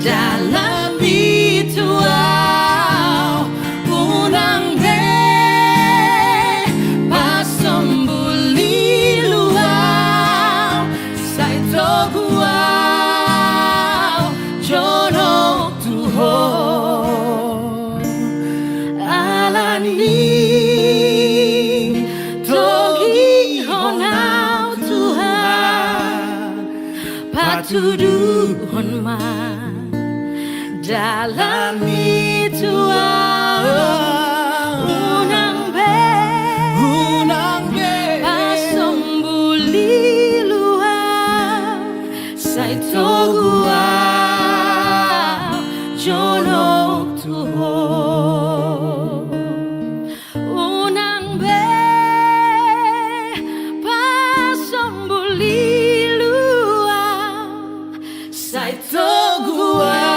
dalam ritual unang pasembuli luau saito guau jono tuho alani togi honau Tuhan patuduhon ma dalam ritual unang pasembuli luau saito guau jono tuho unang pasembuli luau saito guau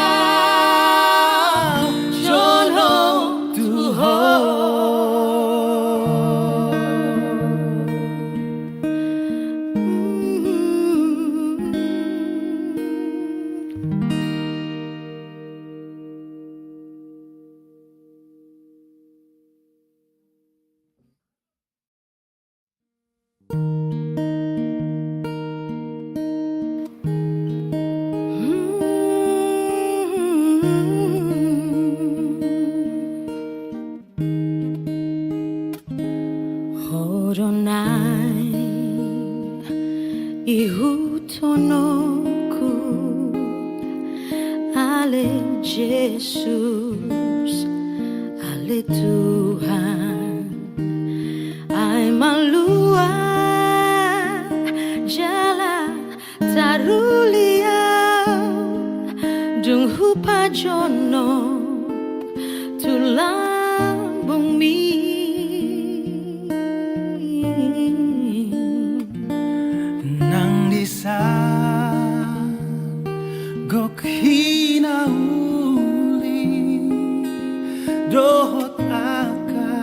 Horonai ihutonoku ale Jesus ale Tuhan ai malua jala taruliau dung hupa jono tulang bumi gok hinauli dohot aka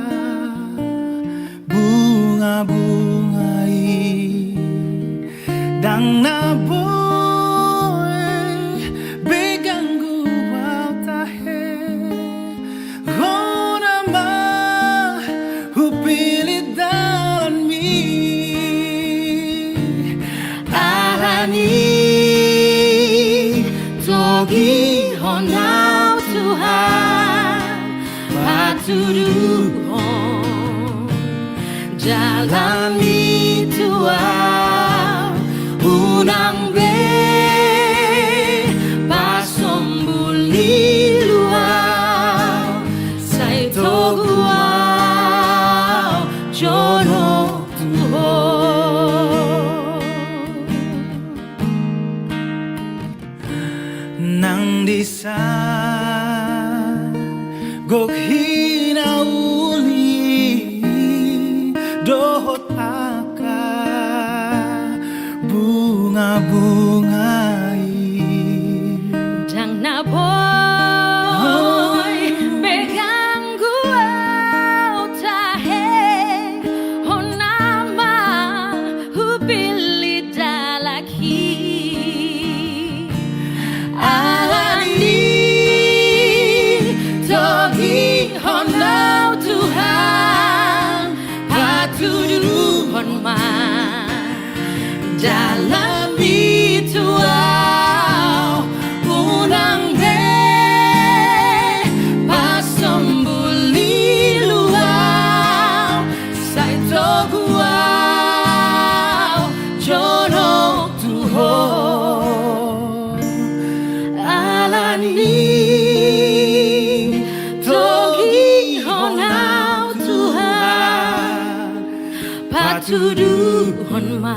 bunga-bungai dang naboy begang guau tahe rona ma hupilit dalan mi alani togi honau Tuhan patuduhon dalam ritual unang pasembuli luau saito guau jono tuho nang disa gok hinauli dohot aka bunga-bungai dang naboy begang guau tahe honama hupili dalaki alani togi honau Tuhan patuduhon ma dalam ritual unang pasembuli luau saito guau jono tuho alani togi honau Tuhan patuduhon ma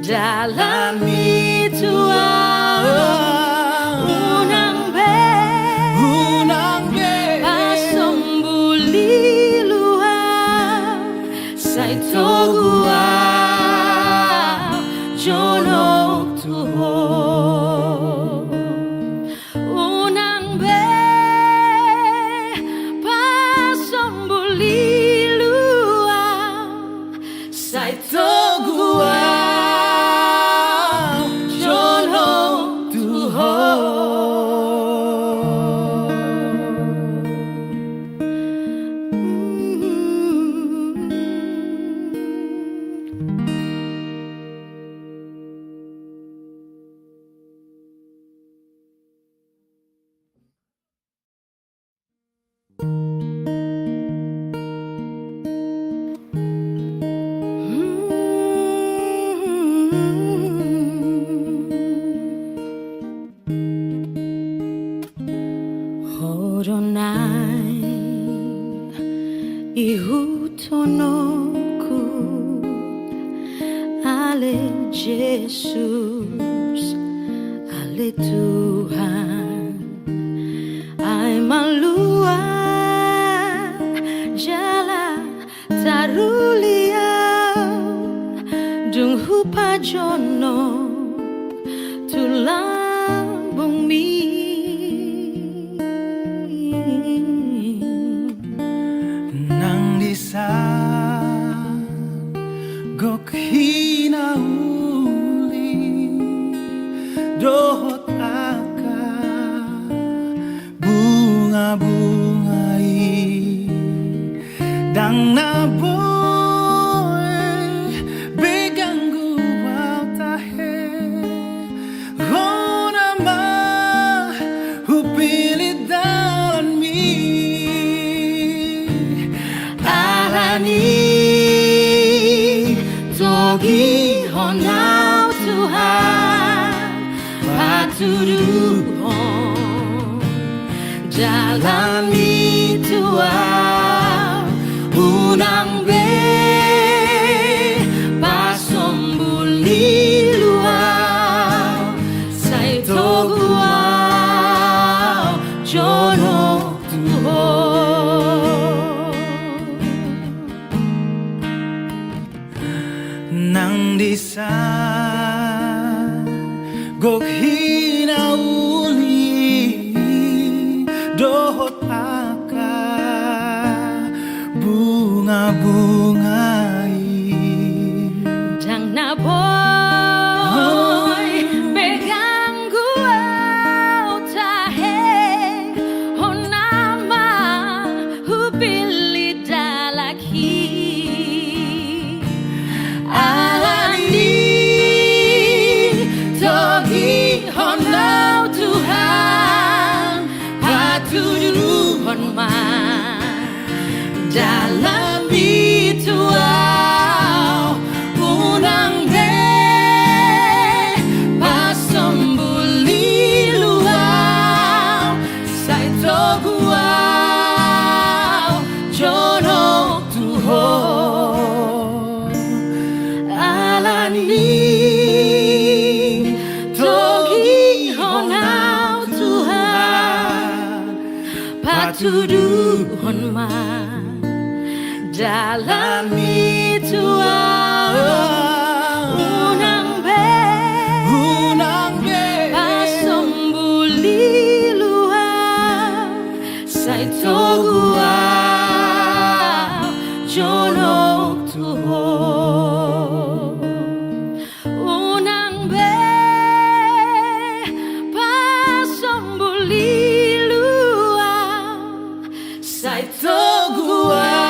dalam ritual unang pasembuli luau saito guau jono tuho unang pasembuli luau saito guau Horonai ihutonoku ale Jesus, ale Tuhan, ai malua jala tarulia dung hupa jono tulang bumi nang disa gok hinauli dohot aka bunga-bungai dang naboy beganggu tahe hona ma hupilit dalan mi alani togi honau Tuhan patuduhon jalani Tuhan unang be pasombuli luau sai toguau jono Tuhan nang disa gok hinauli dohot aka bunga-bungai Jang na boy beganggu au tahe honama hupili dalaki alani togi honau Tuhan patuduhon ma dalam bituau unang be pasombuli luau sai toguau jono Tuhan alani togi honau Tuhan patuduhon ma dalam bituau unang be pasombuli luau sai toguau jono Tuhan unang be pasombuli luau sai toguau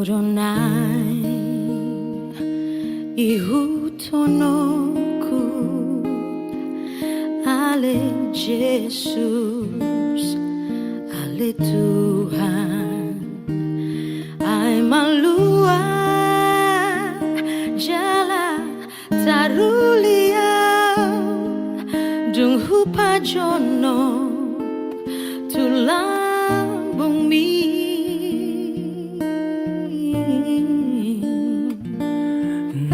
Horonai ihutonoku ale Jesus, ale Tuhan, ai malua jala tarulia dung hupa jono tulang bumi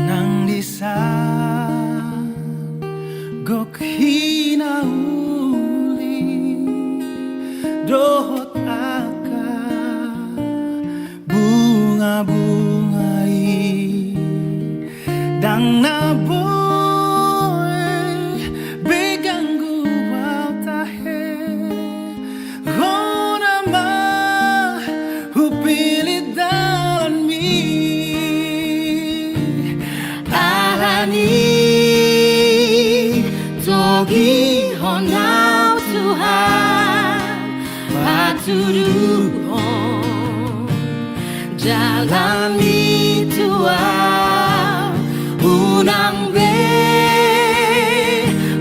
nang disa gok hinauli dohot aka bunga-bungai dang naboy beganggu tahe hona ma hupilit dalan mi alani togi honau Tuhan patuduhon jalani Tuhan unang be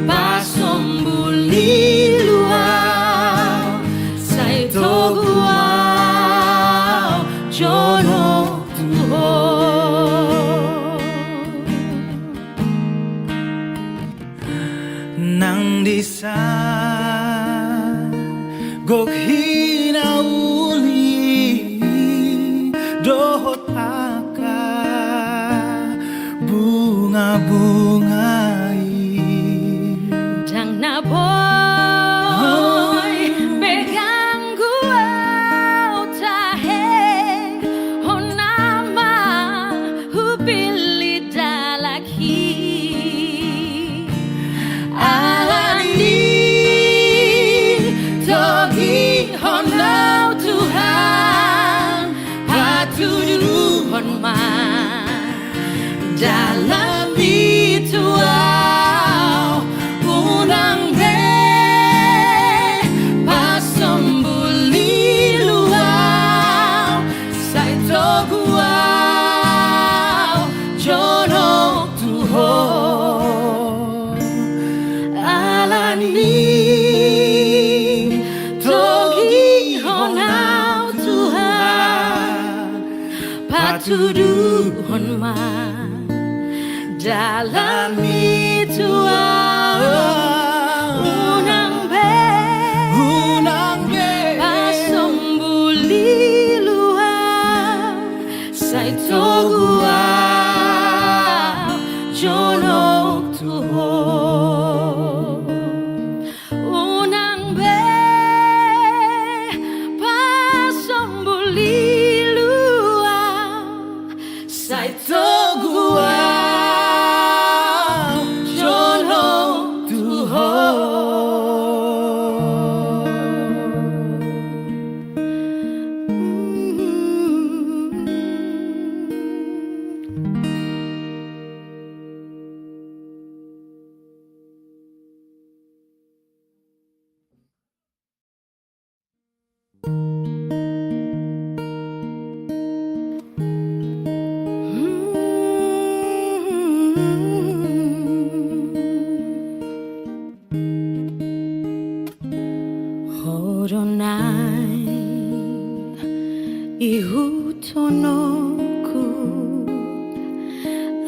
pasombuli luau sai toguau jono Tuhan nang disa gok hinauli dohot aka bunga-bungai dang na boy pegang gua tahe honama hupili dalaki alani togi honau Tuhan patuduhon ma dalam ituau unang be pasombuli luau sai toguau jono Tuhan alani togi honau Tuhan patuduhon ma dalam ituau unang be pasombuli luau sai toguau jono Tuhan unang be pasombuli luau sai toguau Horonai ihutonoku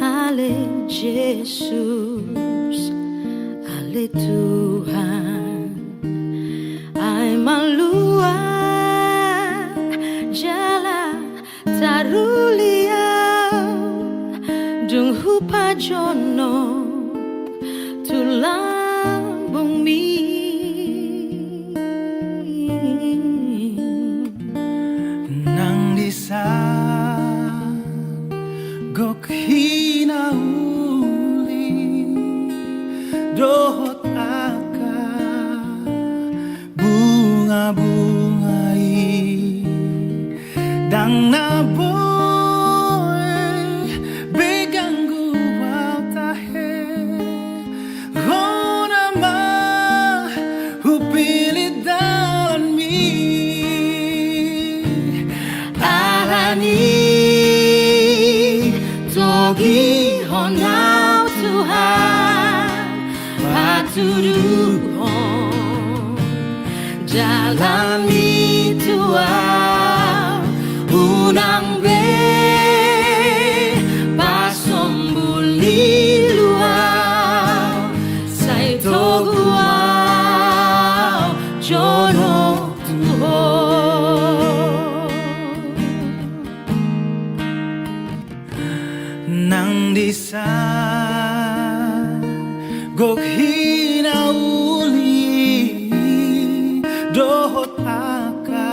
ale Jesus ale Tuhan ai malua jala taruliau dung hupa jono tulang bumi nang disa gok hinauli dohot aka bunga-bungai dang na boy begang gua tahe hona ma hupili dalan mi alani togi honau Tuhan patuduhon dalam ituau unang be pasombuli luau sai toguau jono Tuhan nang disa gok hinauli dohot aka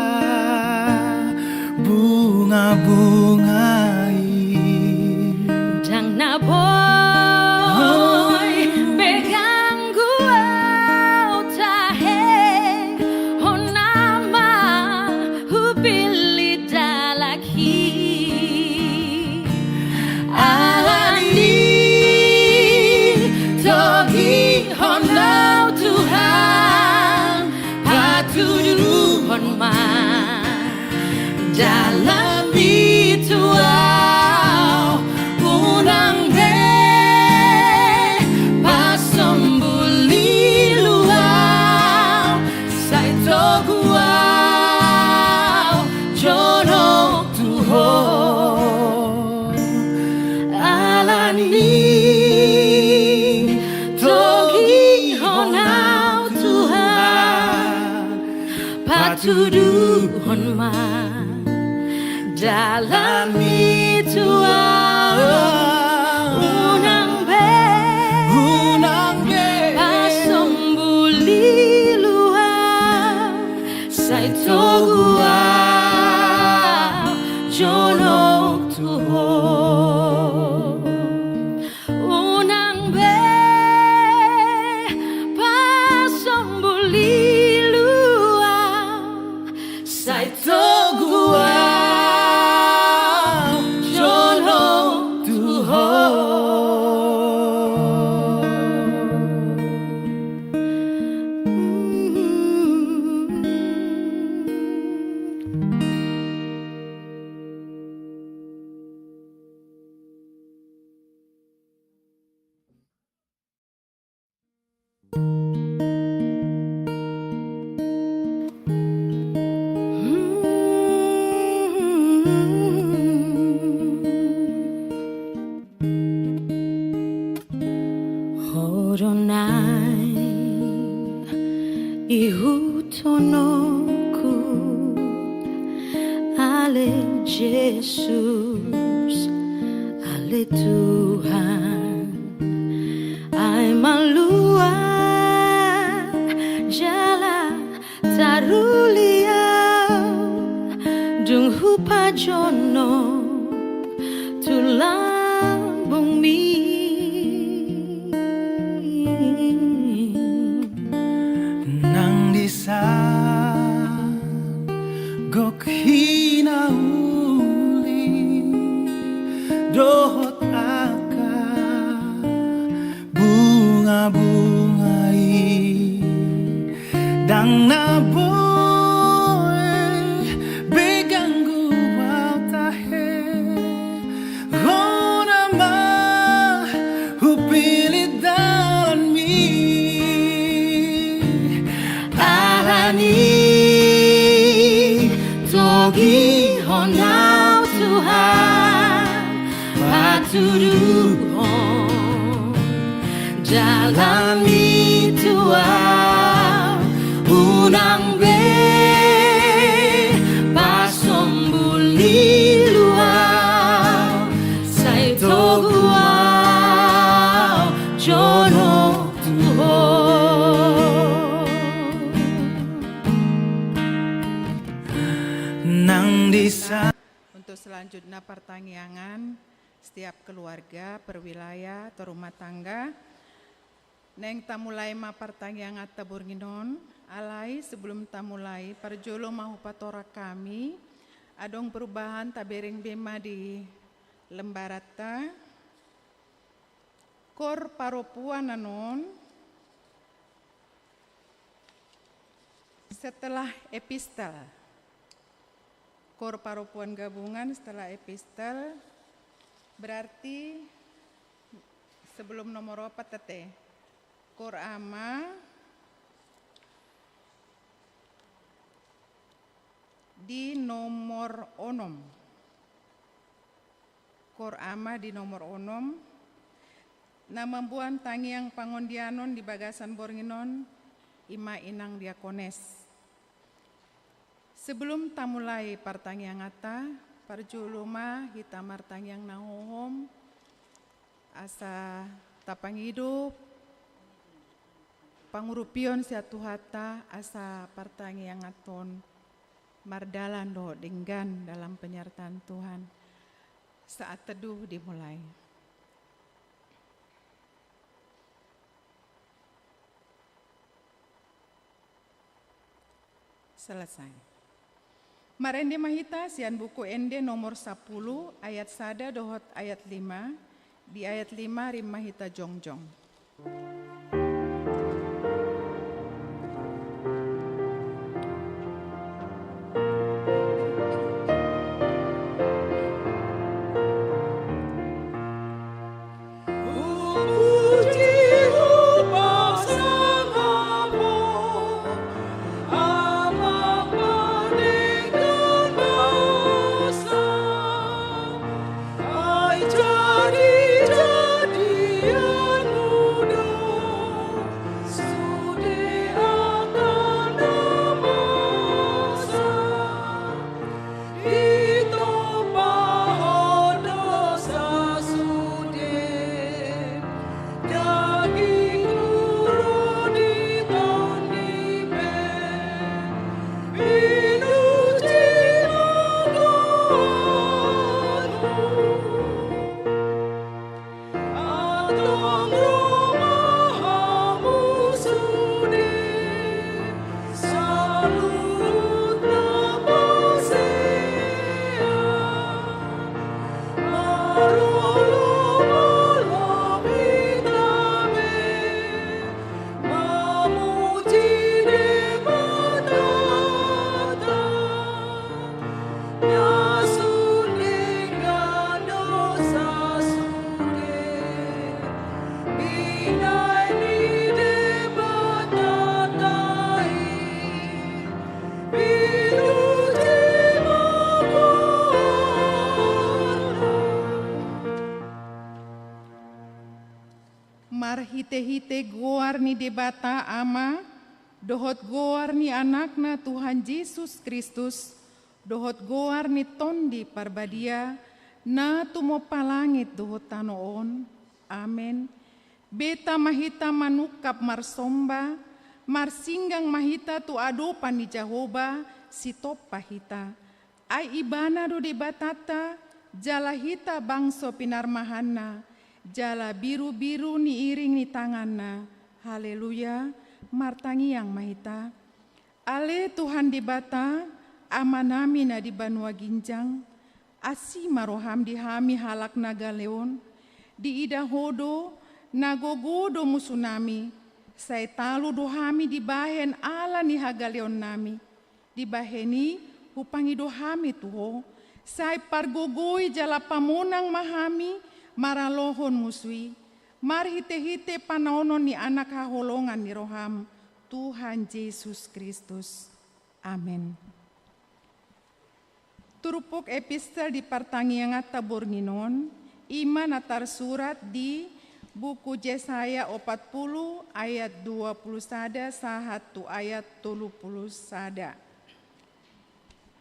bunga-bungai dang na boy pegang gua tahe honama hupili dalaki alani togi honau togi honau Tuhan patuduhon ma dalam Tuhan unang be pasombuli luar sai togua jonok Tuhan unang be pasombuli luar sai togua jonok Tuhan. Horonai ihutonoku ale Jesus ale Tuhan ai malua jala tarulia dung hupa jono tulang bumi nang disa gok hinauli dohot aka bunga-bungai dang naboy beganggu tahe rona ma hupili dalan mi alani togi honau Tuhan patuduhon jalani Tuhan unang be pasombuli luar sai togua jonok Tuhan nang disa. Untuk selanjutnya pertangyangan setiap keluarga, perwilayah, atau rumah tangga neng tamulai ma pertangyangan taburginon alai sebelum tamulai perjolo mahu patora kami adong perubahan tabering bema di lembarata kor paropuan anon setelah epistel kor paropuan gabungan setelah epistel berarti sebelum nomor apa tete kor ama di nomor onom kor ama di nomor onom na membuan tangiang pangondianon di bagasan bornginon ima inang diakones sebelum tamulai partangiang ata parjuluma kita martangiang nahohom asa tapang hidup pangurupion sia tuhata asa partangiang aton mardalan do denggan dalam penyertaan Tuhan saat teduh dimulai. Selesai. Marende mahita sian buku ende nomor 10 ayat sada dohot ayat 5 di ayat 5 rim mahita jongjong. Jadi Mar hite-hite goar ni debata ama, dohot goar ni anakna Tuhan Yesus Kristus, dohot goar ni tondi parbadia, na tumo palangit dohot tanoon. Amen. Beta mahita manukap marsomba, marsinggang mahita tu adopan ni Jehovah, si topa hita. Ay ibana do debatata, jala hita bangso pinarmahana, jala biru-biru ni iring ni tanganna. Haleluya, martangi yang mahita. Ale Tuhan dibata, amanami na di banua ginjang, asi maroham di hami halak naga leon, di ida hodo, nagogodo musunami, say talu do hami di bahen ala ni hagaleon nami, di baheni hupangi do hami tuho, say pargogoi jala pamonang mahami, maralohon musui, mar hite-hite panaonon ni anak haholongan ni roham, Tuhan Yesus Kristus. Amin. Turupok epistel di partangiangat tabur nginon, iman atar surat di buku Yesaya 40 ayat 20 sada sahatu ayat 30 sada.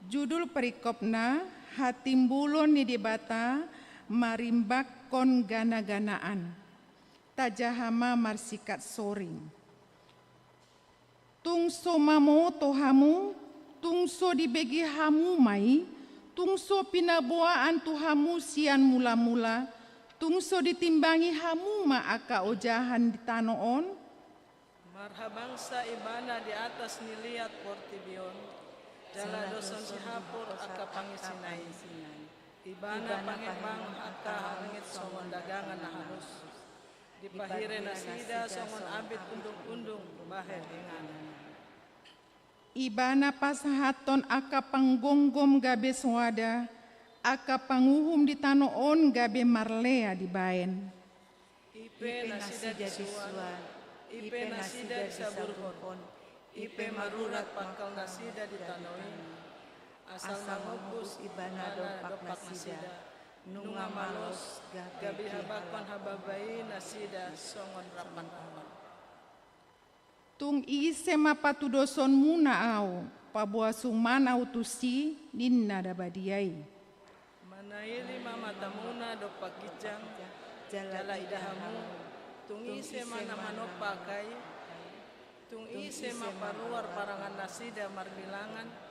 Judul perikopna hatimbulon ni debata marimbak kon gana-ganaan. Tajahama marsikat soring. Tungso mamo tohamu, tungso dibegi hamu mai, tungso pinaboaan tuhamu sian mula-mula, tungso ditimbangi hamu ma aka ojahan di tanoon. Marhabangsa ibana di atas niliat portibion, jala doson si hapur aka pangisinay. Ibana pangebang aka hangit songon dagangan na halus. Dipahire na sida songon abit undung-undung bahen inganan. Ibana pasahaton aka panggonggom gabe swada, aka panguhum di tanoon gabe marlea di baen. Ipe nasida disuan, ipe nasida disaburhon, ipe marurat pangkal nasida di tanoin. Asal mangopus ibana dopak nasida, nunga malos gabi habakon hababai nasida songon rapan awan. Tung ise mapatudoson muna au, pabuasung mana utusi ninna dabadiai. Manaili mamatamuna dopak kijang, jala idahamu, tung ise mana manopakai, tung ise maparuar parangan nasida marbilangan,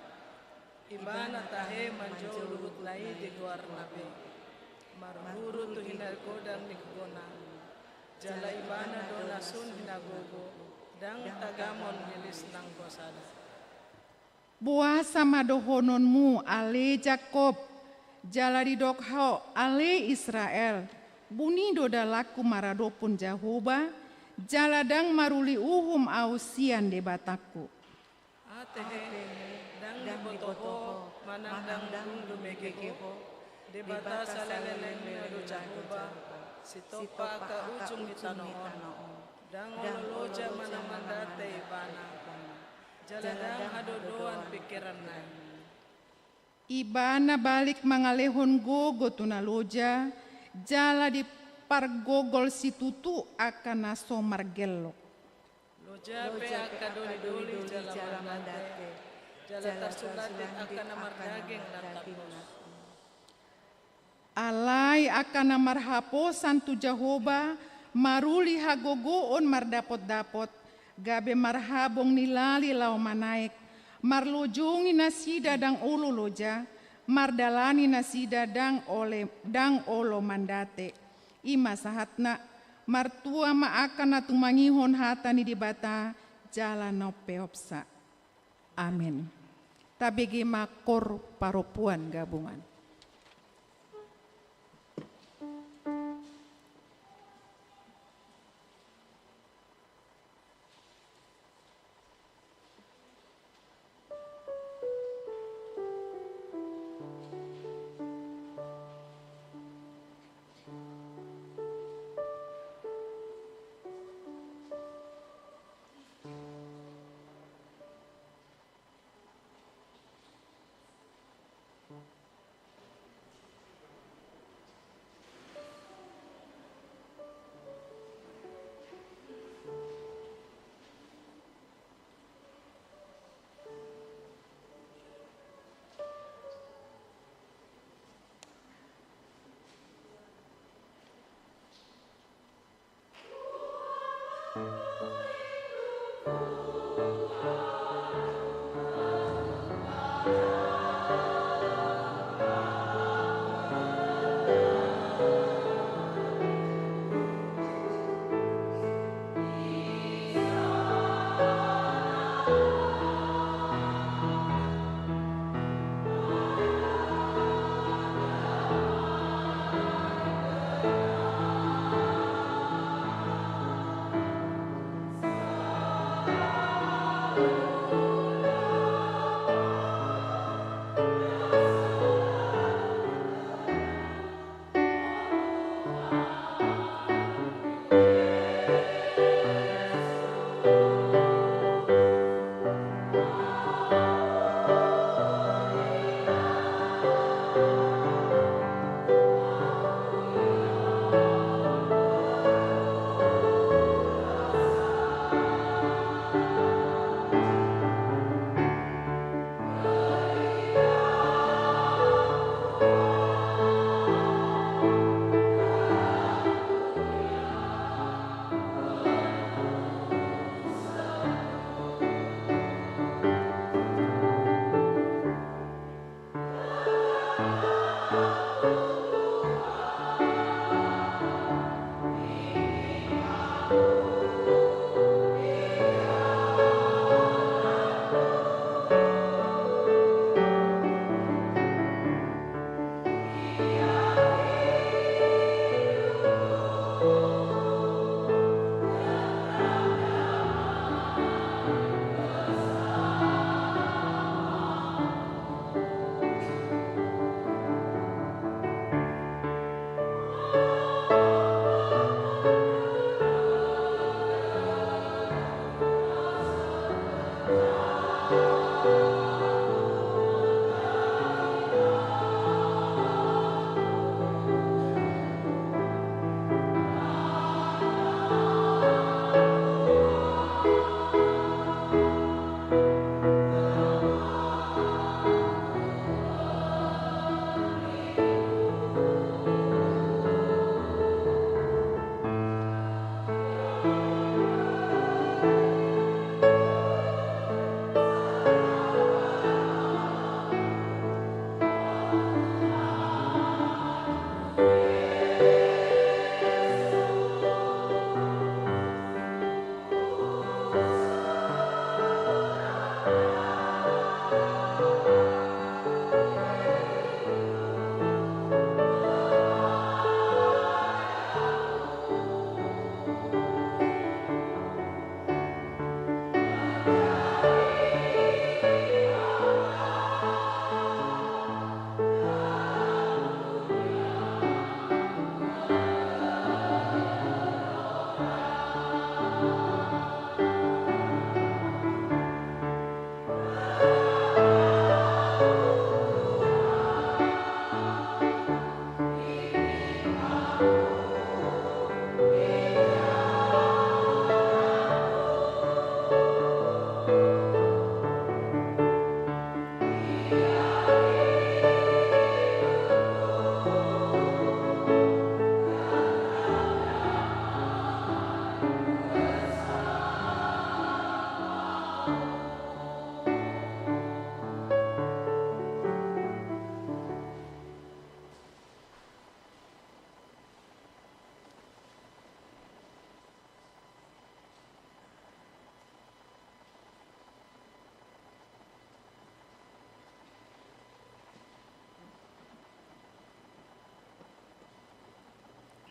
ibana tahe manjau luhut lai di luar nabe, marhuru tu hinar kodang nikgona, jala ibana donasun hinagogo, dang tagamon milis nang gosada. Buasa madohononmu ale Jakob, jala di dokhao ale Israel, buni doda laku maradopun Jehovah, jala dang maruli uhum ausian debataku. Atehe, dang dibotoho, manang dang dumegeho, debata saleleleng medo Jehovah, sitopa ka ujung di tanoon. Dang ololoja manamandate ibana, jaladang hadodoan pikiran na. Ibana balik mangalehon gogo tunaloja, jala di pargogol si tutu akan naso margelok. Loja pe aka doli-doli jala mandate, jala tarsulatit aka namar daging natapos. Alai akan namar haposan tu Jehovah, maruli hagogoon mardapot-dapot, gabe marhabong nilali lau manaik, marlojongi nasida dang ulu loja, mardalani nasida dang olo mandate. Ima sahatna martua maakan atu mangihon hatani di bata jalan no peopsa. Amin. Tabegi makor paropuan gabungan.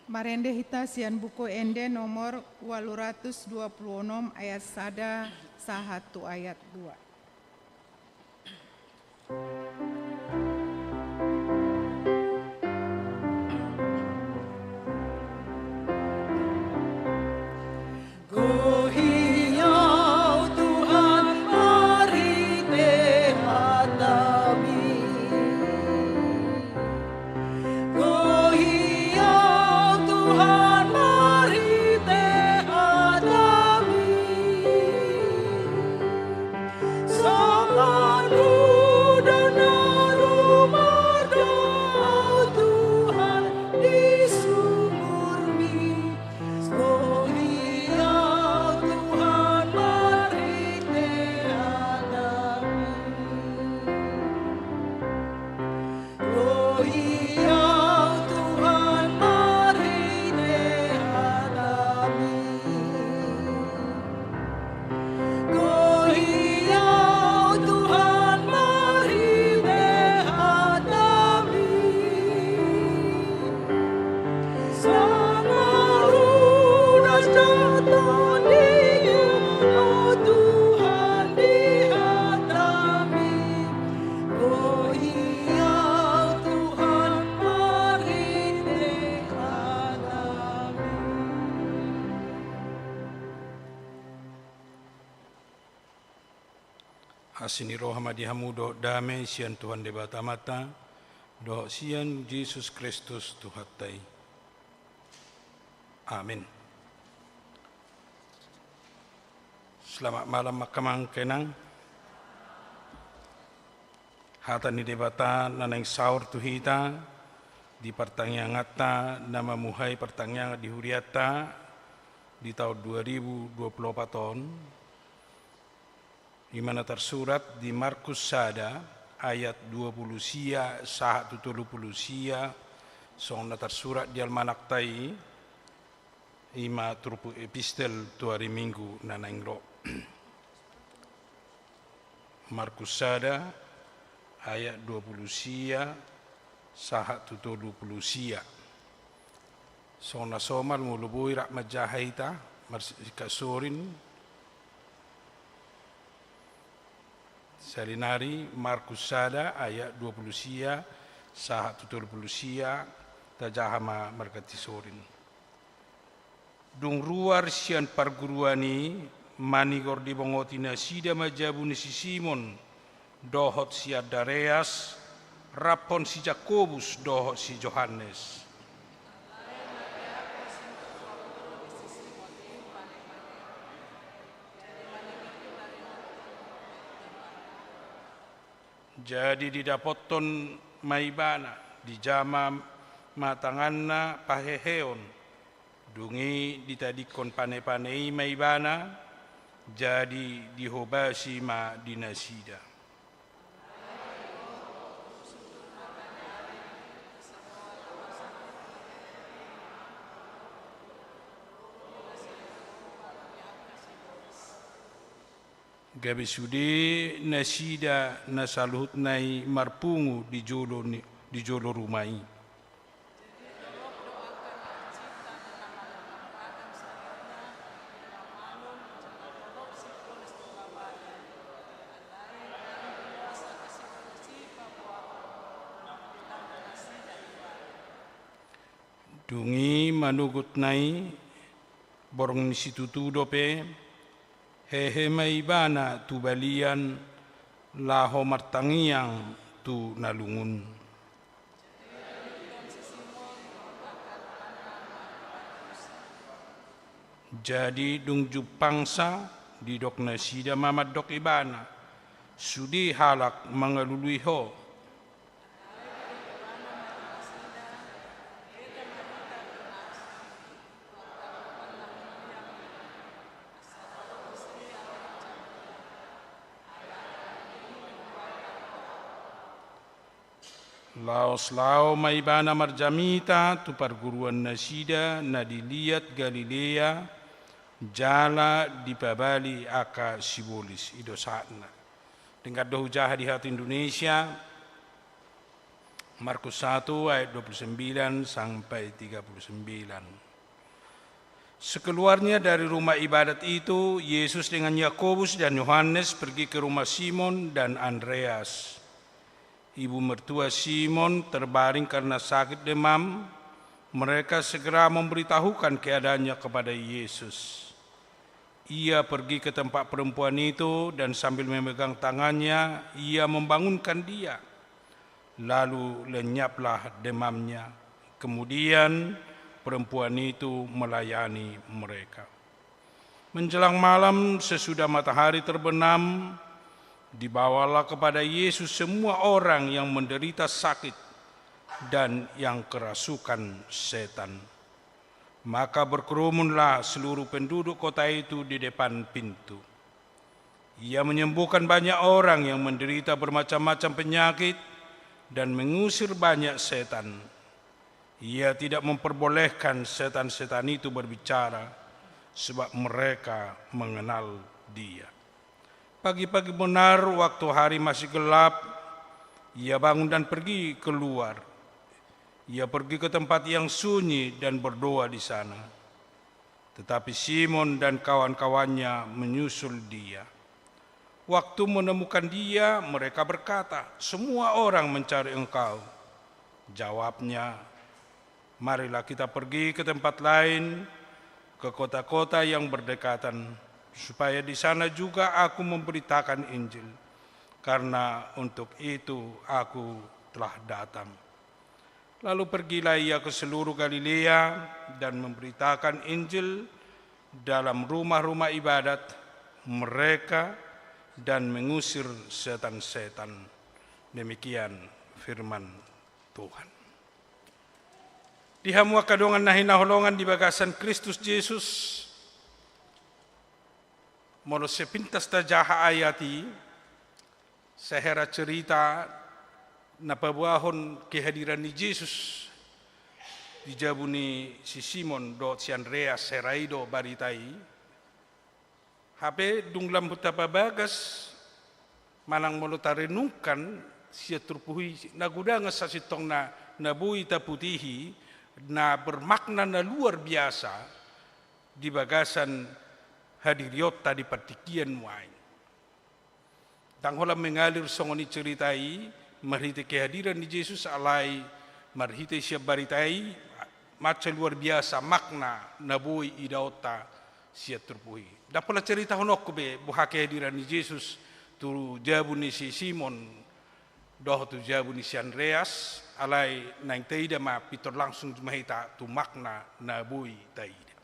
Marende hita sian buku ende nomor 826 ayat 1 sahatu ayat 2. Asini roh hamadihamu doh damai sian Tuhan debata mata doh sian Yesus Kristus Tuhatai. Amin. Selamat malam makamang kenang. Hata ni debata nanang saur tuhita di pertanyaan ngata nama muhai pertanyaan di huriata di tahun 2024 tahun. Di mana tersurat di Markus Sada ayat 20 sia sahat 70 sia sona tersurat di almanak tai ima trupu epistel tu hari minggu nanaingro. Markus Sada ayat 20 sia sahat 70 sia sona somal mulubui rak majahaita marsika sorin Salinari Markus Sada ayat 20 sia sahat 70 sia tajahama markati sorin. Dung ruar sian perguruani manigor di bongotina sida majabu ni si Simon dohot si Adareas rapon si Jakobus dohot si Johannes. Jadi didapoton maibana di jama matanganna paheheon dungi ditadikon pane-panei maibana jadi dihobasi ma dinasida. Gabi sudi nasida nasaluhut nai marpungu di jolo rumai. Dungi manugut nai borong nisitutu dope hehe maibana tu balian laho martangiang tu nalungun. Jadi dung jupangsa di dok nasida mamad dok ibana sudi halak mangalului ho. Laos lao maibana marjamita tu perguruan nasida na dilihat Galilea jala dipabali aka sibolis ido saatna. Dengar doh jahat di hati Indonesia Markus 1 ayat 29 sampai 39. Sekeluarnya dari rumah ibadat itu, Yesus dengan Yakobus dan Yohanes pergi ke rumah Simon dan Andreas. Ibu mertua Simon terbaring karena sakit demam. Mereka segera memberitahukan keadaannya kepada Yesus. Ia pergi ke tempat perempuan itu dan sambil memegang tangannya, ia membangunkan dia. Lalu lenyaplah demamnya. Kemudian perempuan itu melayani mereka. Menjelang malam sesudah matahari terbenam, dibawalah kepada Yesus semua orang yang menderita sakit dan yang kerasukan setan. Maka berkerumunlah seluruh penduduk kota itu di depan pintu. Ia menyembuhkan banyak orang yang menderita bermacam-macam penyakit dan mengusir banyak setan. Ia tidak memperbolehkan setan-setan itu berbicara, sebab mereka mengenal dia. Pagi-pagi benar, waktu hari masih gelap, ia bangun dan pergi keluar. Ia pergi ke tempat yang sunyi dan berdoa di sana. Tetapi Simon dan kawan-kawannya menyusul dia. Waktu menemukan dia, mereka berkata, "Semua orang mencari engkau." Jawabnya, "Marilah kita pergi ke tempat lain, ke kota-kota yang berdekatan, supaya di sana juga aku memberitakan Injil, karena untuk itu aku telah datang." Lalu pergilah ia ke seluruh Galilea dan memberitakan Injil dalam rumah-rumah ibadat mereka dan mengusir setan-setan. Demikian firman Tuhan. Dihamua kadongan nahi naholongan di bagasan Kristus Yesus. Molo sepintas tajaha ayati, sehera cerita napabuahon kehadiran ni Yesus dijabuni si Simon do si Andreas seraido baritai. Hape dunglam betapa bagas manang molo tarenungkan sia turpuhi nagudanga sa sitong na nabui taputihi na bermakna na luar biasa di bagasan hadiriot tadi partikian muain. Tangholam mengalir songoni ceritai marhite kehadiran di Yesus alai marhite siya baritai maca luar biasa makna nabui idaota siya turpuhi. Dapat cerita honok be buha kehadiran di Yesus tu jabuni si Simon doh tu jabuni si Andreas alai nang taida ma pitor langsung mahita tu makna nabui taida.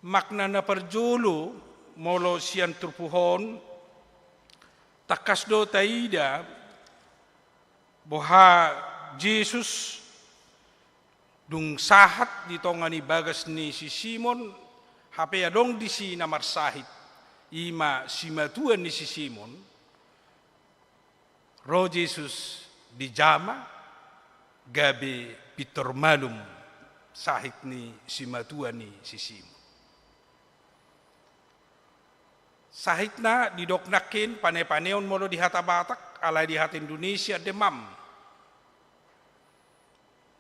Makna na perjulu molo sian turpuhon takas do taida boha Yesus dung sahat di tongani bagas ni si Simon hape adong di si namar sahit ima simatuan ni si Simon roh Yesus di jama gabe pitor malum sahit ni simatuan ni si Simon. Sahit na didoknakin pane-paneon molo di hata Batak alai di hata Indonesia demam.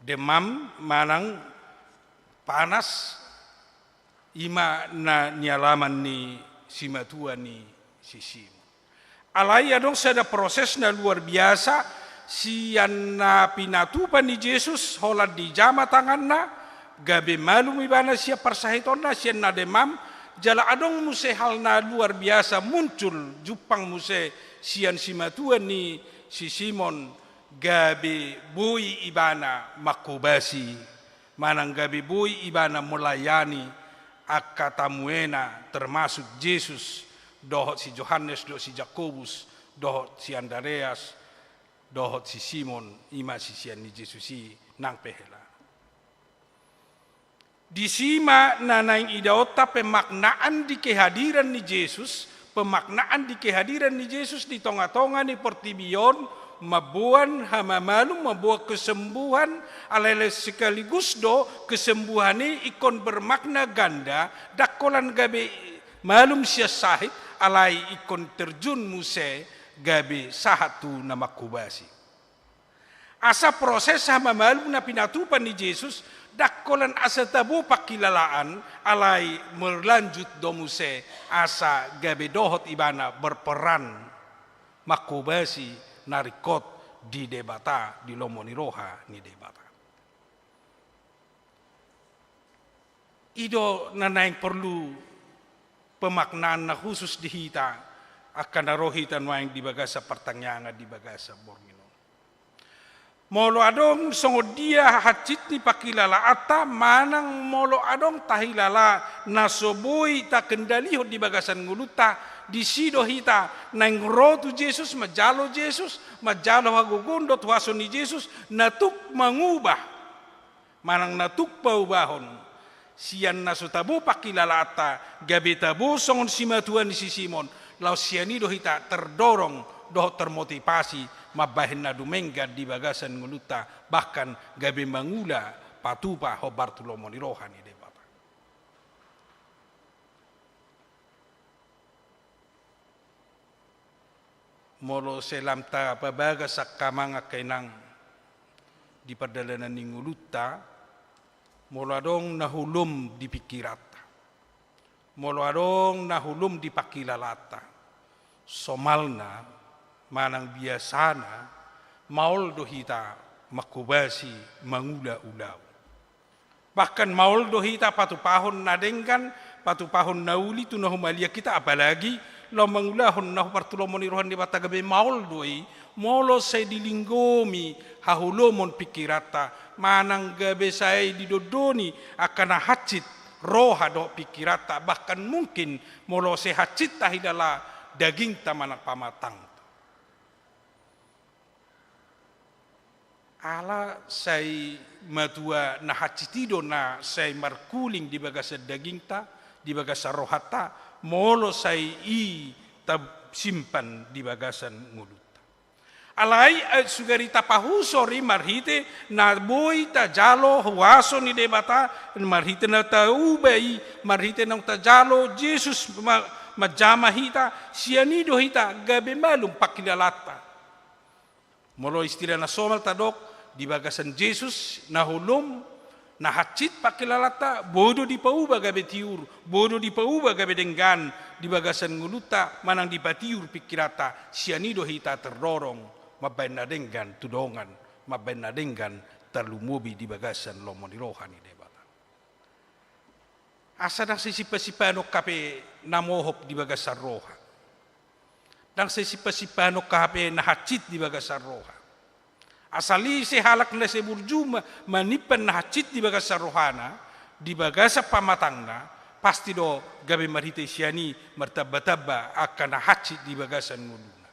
Demam manang panas ima na nialaman ni simatua ni sisim. Alai adong sada proses na luar biasa sian na pinatupan ni Yesus holad di jama tangan na gabe malum ibana siya parsahiton na sian na demam. Jala adong muse hal na luar biasa muncul jupang muse sian simatuan ni si Simon gabi bui ibana makubasi manang gabi bui ibana melayani akatamuena termasuk Yesus dohot si Yohanes dohot si Yakobus dohot si Andreas dohot si Simon ima si sian ni Yesus si nang pehela. Disima nanaing idaota pemaknaan di kehadiran ni Yesus, pemaknaan di kehadiran ni Yesus di tonga-tonga ni Portibion, mabuan hamamalum, mabuah kesembuhan, alele sekaligus do kesembuhan ni ikon bermakna ganda, dakolan gabe malum siya sahit, alai ikon terjun muse gabe sahatu nama kubasi. asa proses sama malu na pinatupan ni Jesus, dakkolan asa tabu pakilalaan alay merlanjut domuse asa gabe dohot ibana berperan makubasi narikot di debata di lomoni roha ni debata. Ido nanaing perlu pemaknaan na khusus dihita akan narohitan waing di bagasa pertanyaan di bagasa borngino. Molo adong songod dia hacit ni pakilala ata manang molo adong tahilala nasoboi ta kendali di bagasan nguluta di sido hita nang rotu Jesus majalo hagugundot waso ni Jesus natuk mangubah manang natuk paubahon sian nasutabu pakilala ata gabe tabu songon simatuan ni si Simon lau sianido hita terdorong doh termotivasi mabahin na dumengga di bagasan nguluta bahkan gabe mangula patupa ho Bartolomo ni rohani debata. Molo selam ta pabaga sakamanga kainang di perdalanan ni nguluta molo adong nahulum di pikirata molo adong nahulum di pakilalata somalna manang biasana maul dohita makubasi mangula-ulau. Bahkan maul dohita patupahon nadengkan, patupahon nauli tu nahumalia kita apalagi lo mangulahon nahu Bartolomo ni rohan di batagabe maul doi molo say dilinggomi hahulomon pikirata manang gabe say didodoni akan hacit roha do pikirata bahkan mungkin molo say hacit tahidala daging tamanak pamatang. Ala say matua na hacitido na say markuling di bagasa dagingta di bagasa rohata molo say tab simpan di bagasan nguluta. Alai sugarita pahusori marhite na boy ta jalo huwaso ni debata marhite na taubay marhite nang ta jalo Jesus majama hita sianido hita gabe malum pakilalata. Molo istilah na somal tadok di bagasan Jesus nahulum nahacit pakilalata bodo di pauba gabe tiur bodo di pauba gabe denggan di bagasan nguluta manang di patiur pikirata sianido hita terdorong mabain na denggan tudongan mabain na denggan terlumubi di bagasan lomo di rohani debata asa nang sisipasipano kape namohop di bagasan roha nang sisipasipano kape nahacit di bagasan roha asali si halak na si burjuma manipan na hacit di bagasa rohana di bagasa pamatangna pasti do gabe marhite siani martaba-taba akan na hacit di bagasan nguluna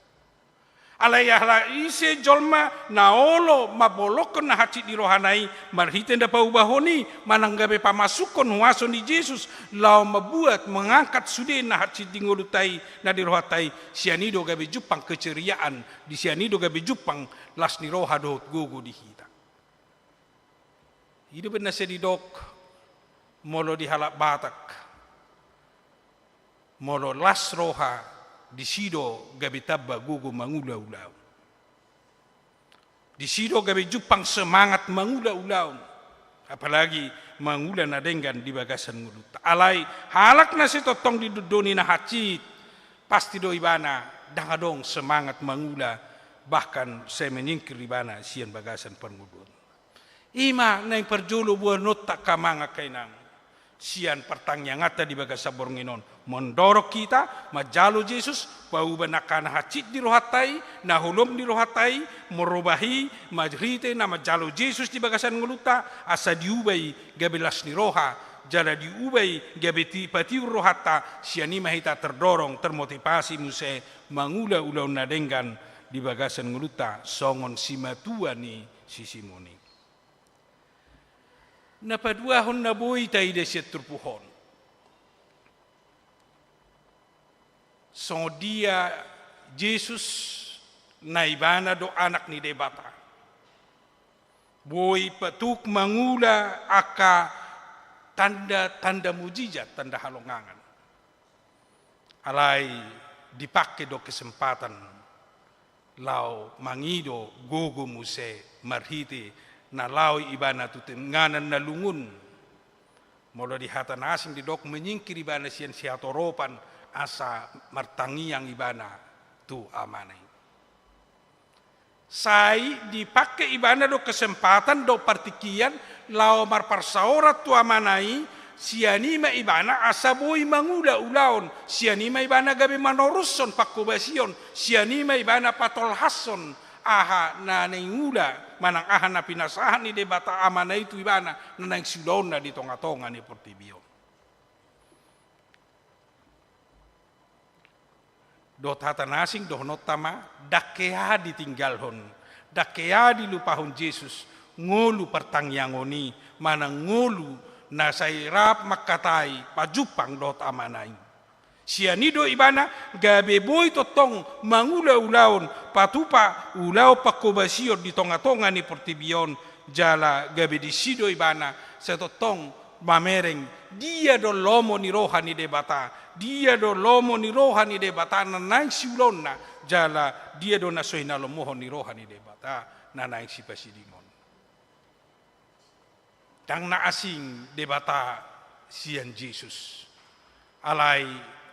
alayahla ise jolma na olo mabolokon na hacit di rohanai marhite nda paubahoni manang gabe pamasukon huaso ni Jesus lau mabuat mengangkat sude na hacit di ngulutai na di rohatai sianido gabe jupang keceriaan di sianido gabe jupang las ni roha dohot gugu di hita. Hidup na sedidok molo di halak batak molo las roha di sido gabe tabba gugu mangula-ulau. Di sido gabe jupang semangat mangula-ulau. Apalagi mangula na denggan di bagasan nguluta. Alai halak na si totong di dudoni na hacit pasti do ibana dangadong semangat mangula bahkan saya menyingkir ibana sian bagasan pengudun. Ima na yung perjulu buwan not tak kamanga kainang sian pertanyaan ngata di bagasa bornginon mendorok kita majalo Jesus pauban akan hacit di rohatai nahulum di rohatai merubahi majrite na majalo Jesus di bagasan nguluta asa diubay gabelas ni roha jala diubay gabeti patiu rohata siani mahita terdorong termotivasi muse mangula ulau nadenggan di bagasan nguluta songon simatua ni si Simoni. Napaduahon na boy tayo desyat turpuhon. So dia Jesus na ibana do anak ni debata. Boy patuk mangula aka tanda mujizat, tanda halongangan. Alay dipakai do kesempatan lau mangido gogo muse marhiti na lau ibana tutem nganan na lungun molo di hatan asing di dok menyingkir ibana sian siatoropan asa martangiang ibana tu amanai. Sai dipakai ibana do kesempatan do partikian lau marparsaorat tu amanai sianima ibana asaboi mangula ulaon sianima ibana gabe manoruson pakubasion sianima ibana patolhason aha na nengula manang aha na pinasahan ni debata amana itu ibana na nang silona di tonga-tonga ni Portibio. Do tata nasing do notama dakea ditinggalhon dakea dilupahon Jesus ngolu pertangyangoni manang ngolu na sairap makatai pajupang dot amanai. Sianido ibana gabe boy totong mangula-ulaon patupa ulau pakobasio di tonga-tonga ni Portibion jala gabe disido ibana setotong mamereng dia do lomo ni rohani debata dia do lomo ni rohani debata na nang siulonna jala dia do nasoina lomohon ni rohani debata na nang sipasidingon. Dang na asing debata sian Jesus. Alai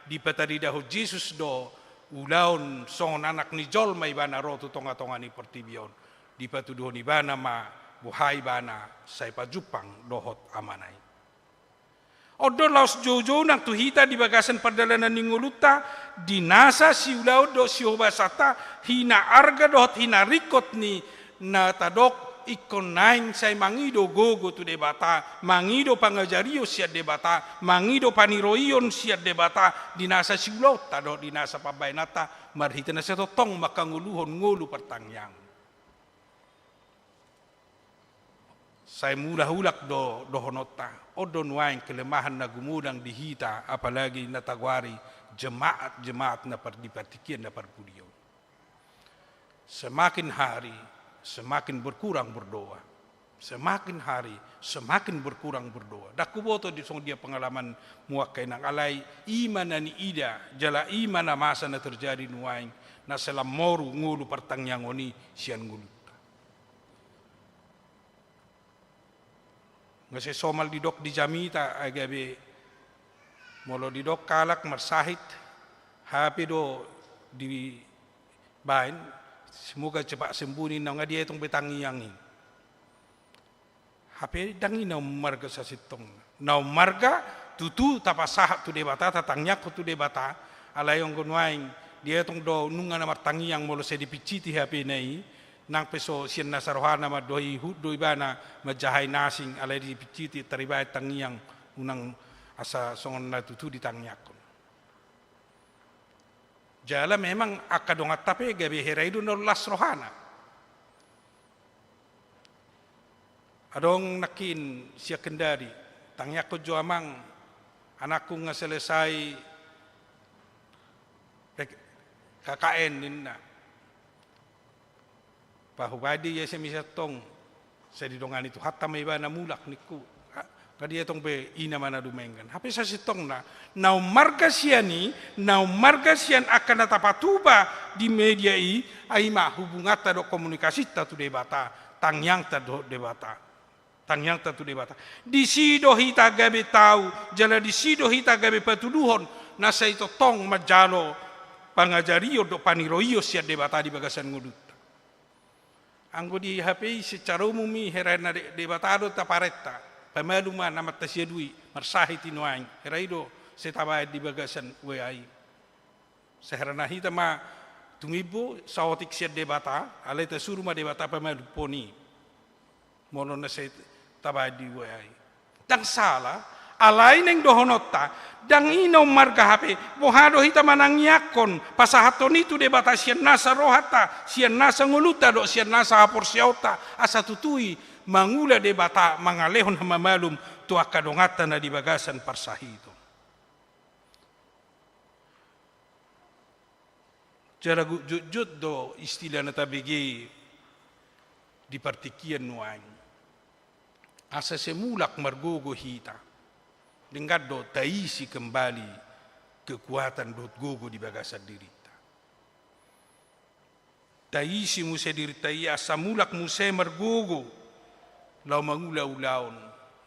di pataridaho Jesus do ulaon songon anak ni Jol may bana roto tonga-tonga ni Portibion. Di patuduhon ni bana ma buhay bana say pajupang dohot amanay. Odo laos jojo nang tuhita di bagasan perdalanan ni nguluta dinasa si ulaon do si obasata hina arga dohot hina rikot ni na tadok ikon naing say mangido gogo tu debata mangido pangajario siat debata mangido paniroion siat debata dinasa siulot tado dinasa pabainata marhita na setotong makanguluhon ngulu pertangyang say mulahulak do dohonota odo nuaing kelemahan na gumudang dihita apalagi natagwari jemaat-jemaat na dipartikian na parpudio. Semakin hari semakin berkurang berdoa. Semakin hari semakin berkurang berdoa. Dakuboto di song dia pengalaman muakai nang alai iman ni ida jala iman na masa na terjadi nuaing na selam moru ngulu pertangyangoni sian ngulu. Ngase somal di dok di jamita agabe molo di dok kalak marsahit hape do di bain semoga cepat sembuh ni nang dia itong betangiangin. Hape dangi na marga sa sitong. Na marga tutu tapasah tu debata tatangnya ko tu debata alayong gunwaing dia itong do nunga na martangiang molo se dipiciti hape nai nang peso sian nasarohana ma doi hudoi bana majahay nasing alay dipiciti taribay tangiang unang asa songon na tutu di tangyakon. Jala memang akadongat tape gabe heraidu no las rohana. Adong nakin siya kendari tangyak ko jo amang anakku nga selesai KKN ninna. Pahubadi ya siya misatong sa didongan itu hatta may ba namulak niku. Kadi itong be ina mana dumengan. Hape sa sitong na naumarga siya ni naumarga siyan akan natapatuba di media ay mahubungata do komunikasi ta tu debata tangyang ta do debata tangyang ta tu debata di sido hita gabe tau jala di sido hita gabe patuduhon na sa ito tong majalo pangajario do paniroio siya debata di bagasan ngudut. Anggo di HP secara umum herana debatado taparetta pamaluman na matasyadui marsahit inuang heraido setabay di bagasan WAI seherana hita ma tumibo sa otik siya debata alay ta suruma debata pamaluponi mono na sa tabay di WAI dang sala alay neng dohonota dang inaw marga hape bohado hita manangyakon pasahaton itu debata siyan nasa rohata siyan nasa nguluta do siyan nasa hapor siyauta asa tutui mangula debata mangalehon hamamalum tu akadongata na di bagasan parsahito. Cara jujut do istilah na tabigi di partikian nuang asa semulak margogo hita dengar do taisi kembali kekuatan dot gogo di bagasan dirita. taisi muse diritai asa mulak muse mergogo lau mangula-ulaon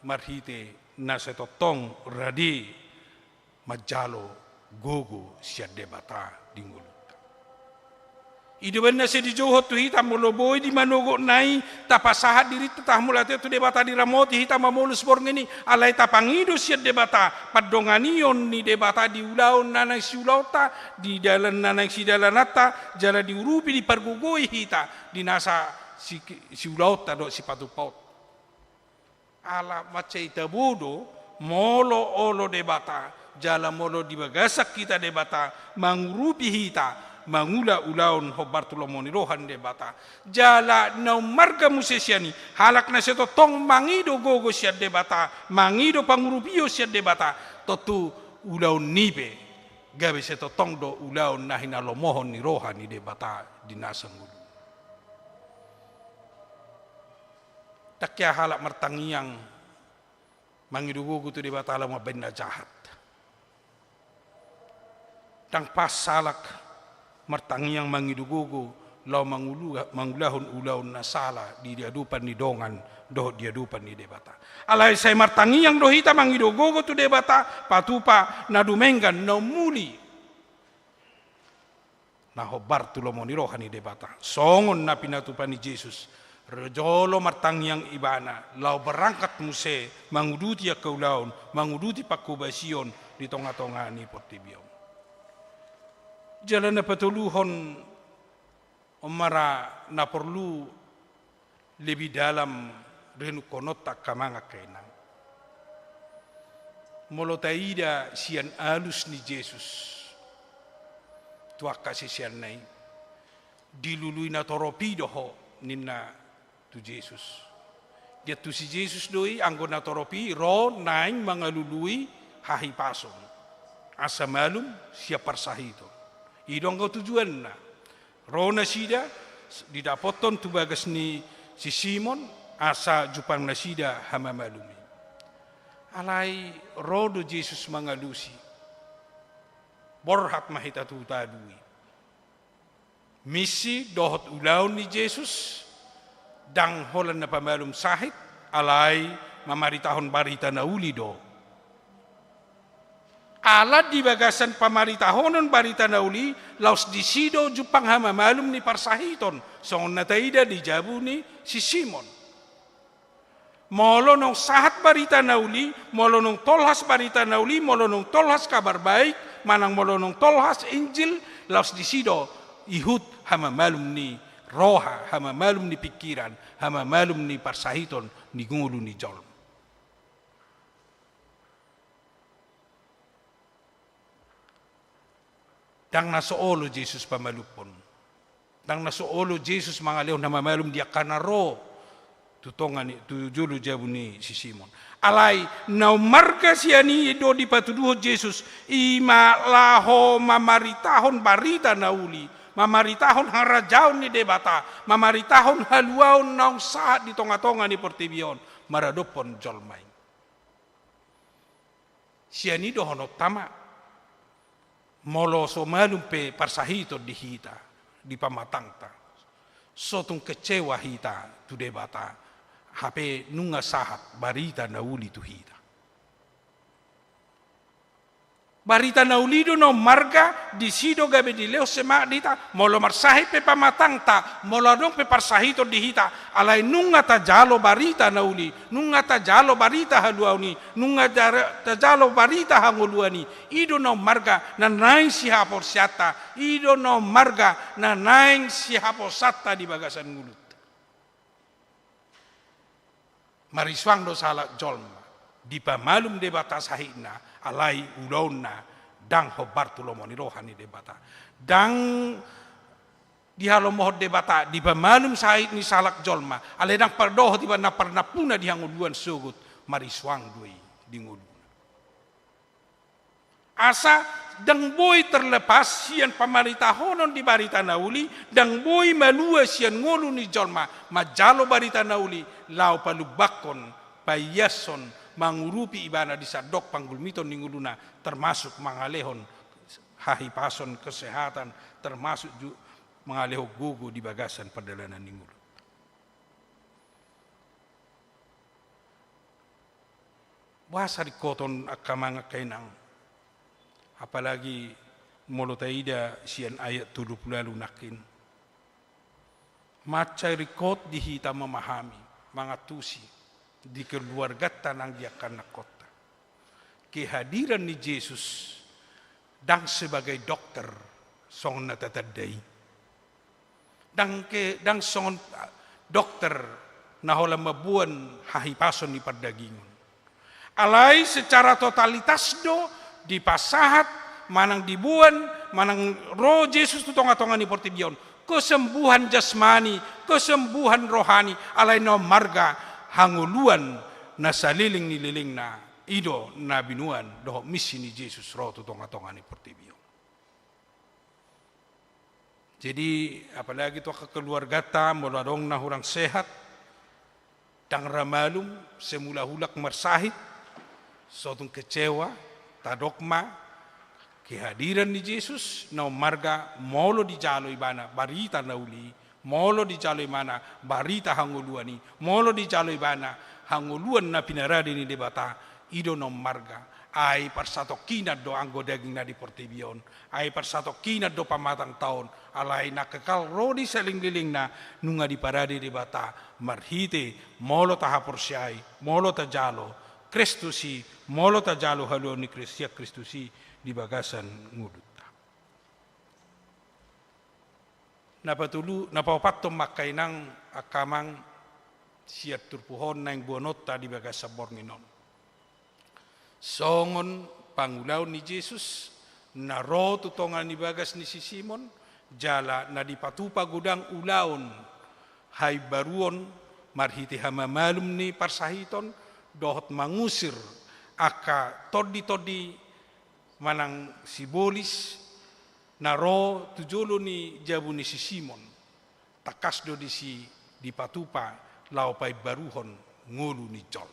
marhite na setotong radi majalo gogo sia debata dingulu. Iduan na si di johot tu hita moloboy di manogo nai tapasahat diri tetah mulate tu debata di ramoti hita mamulus borngeni alai tapangido sia debata padonganion ni debata di ulaon nanang si ulauta di dalan nanang si dalanata jala diurupi di pargugoi hita di nasa si ulauta do si patupaut ala macai tabudo molo olo debata jala molo di bagasak kita debata mangurupi hita mangula ulaon ho Bartolomoni rohan debata jala na marga musesiani halak na seto tong mangido gogo sia debata mangido pangurupio sia debata totu ulaon nibe gabe seto tong do ulaon nahina lomohon ni rohan ni debata dinasangulu takya halak martangiang mangido gogo tu debata lama benda jahat tang pas salak martangiang mangidugogo lau mangulahun ulaun nasala di diadupan ni dongan doh diadupan ni debata alai sai martangiang dohita mangidugogo tu debata patupa nadumenggan no muli na hobar tulomoni rohani debata songon na pinatupan ni Jesus rejolo martangiang ibana lau berangkat muse manguduti ya kaulaun manguduti pakubasion di tonga-tonga ni Portibion jalan na patuluhon umara na perlu lebih dalam renu konota kamanga kenang molotaida sian alus ni Jesus tua kasih sian nai dilului na toropido ho ninna tu Jesus dia tu si Jesus doi anggona toropi ro naing mangalului hahi pason asa malum siap parsahito idong kau tujuan na rona sida didapoton tu bagas ni si Simon asa jupang na sida hama malumi alai rodo Jesus mangalusi borhat mahita tu tadui misi dohot ulaun ni Jesus dang holan na pamalum sahit alai mamaritahon barita na ulido alat di bagasan pamaritahonon barita nauli laus disido jupang hama malum ni parsahiton songon nataida di jabu ni si Simon molo nong sahat barita nauli molo nong tolhas barita nauli molo nong tolhas kabar baik manang molo nong tolhas injil laus disido ihut hama malum ni roha hama malum ni pikiran hama malum ni parsahiton ni ngulu ni jolm dang nasoolo Jesus pamalupon dang nasoolo Jesus mangaleo na mamalum dia kanaro tutongan ni tujulu jabu ni si Simon alai na marga siani do di patuduho Jesus ima laho mamaritahon barita nauli mamaritahon harajaon ni debata mamaritahon haluaon naung saat di tonga-tonga ni Portibion maradopon jolmai siani do honok tama molo so malum pe parsahito di hita di pamatangta sotong kecewa hita tu debata hape nunga sahat barita nauli tu hita barita nauli do no marga di sido gabe di leo sema dita molo marsahi pe pamatangta molo dong pe parsahito di hita alai nunga tajalo barita nauli nunga tajalo barita haluauni nunga tajalo barita hanguluani ido no marga na naing si hapor siata ido no marga na naing si hapor satta di bagasan ngulut mariswang do salak jolma di pamalum debata sahina alai ulauna dang ho Bartolomoni rohani debata dang di halomoh debata di pamalum sahit ni salak jolma alai dang pardoh tiba na parnapuna di hanguluan sugut mariswang dui di ngulu asa dang boy terlepas sian pamaritahonon di barita nauli dang boy malua sian ngulu ni jolma majalo barita nauli lau palubakon payason mangurupi ibana di sadok panggulmiton ninguluna termasuk mangalehon hahi pason kesehatan termasuk Mengalih gugu di bagasan perdalanan ni mulut. Bahasa di koton akamanga kainang. Apalagi molotaida sian ayat 70 lalu nakin. Macai rikot dihita memahami, mangatusi di keluarga tanang dia karena kota. Kehadiran ni Yesus dan sebagai dokter song natatadai. Dan song dokter nahola mabuan hahipason ni perdagingan. Alai secara totalitas do dipasahat manang dibuan manang roh Yesus tu tonga-tonga ni portibion kesembuhan jasmani kesembuhan rohani alai no marga hanguluan na saliling ni liling na ido na binuan do misi ni Yesus roh tu tonga-tonga ni portibion. Jadi apalagi tu keluarga ta moladong na hurang sehat dang ramalum semula hulak mersahit sotong kecewa, tadokma, kehadiran ni Yesus, na marga molo di jalo ibana barita nauli, molo di jalo ibana barita hanguluani, molo di jalo ibana hanguluan na pinaradi ni debata, ido no marga, ay parsato kinad do anggo daging na di portibion, ay parsato kinad do pamatang taon, alay nakakal rodi saling liling na nunga di paradi debata, marhite, molo tahapor siyay, molo ta jalo, Kristusi, molo ta jalo halo ni Kristia Kristusi di bagasan ngudut. Napapatom makainang akamang siat turpuhon na yung buonota di bagasa bornginon. Songon pangulaw ni Jesus, naro tutongan ni bagas ni si Simon, jala na di patupa gudang ulaon, hay baruon, marhiti hamamalum ni parsahiton, dohot mangusir aka todi manang sibolis naro tujolo ni jabu ni si Simon takas do di patupa lau pai baruhon ngulu ni jol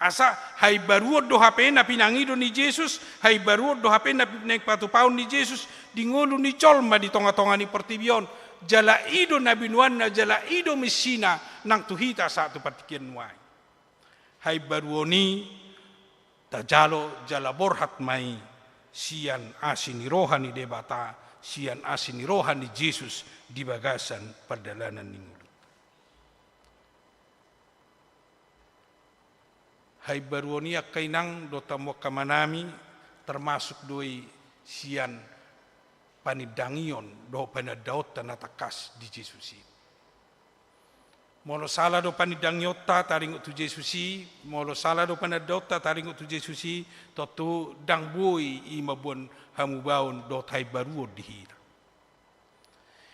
asa hay baruot do hape na pinangido ni Jesus hay baruot do hape na naik patupaon ni Jesus di ngulu ni jol ma di tonga-tonga ni pertibion jala ido na binuan na jala ido misina nang tuhita sa tu patikian muay hay baruoni tajalo jala borhat mai sian asini rohani debata sian asini rohani Yesus di bagasan perdalanan ni mulut. Hay baruoni akainang do tamo kamanami termasuk doi sian panidangion do panadaot tanatakas di Yesusi. Molo sala do panidang yota taring tu Jesusi, molo sala do panadota taring tu Jesusi, totu dang bui imabon hamubaon do tay baruo dihira.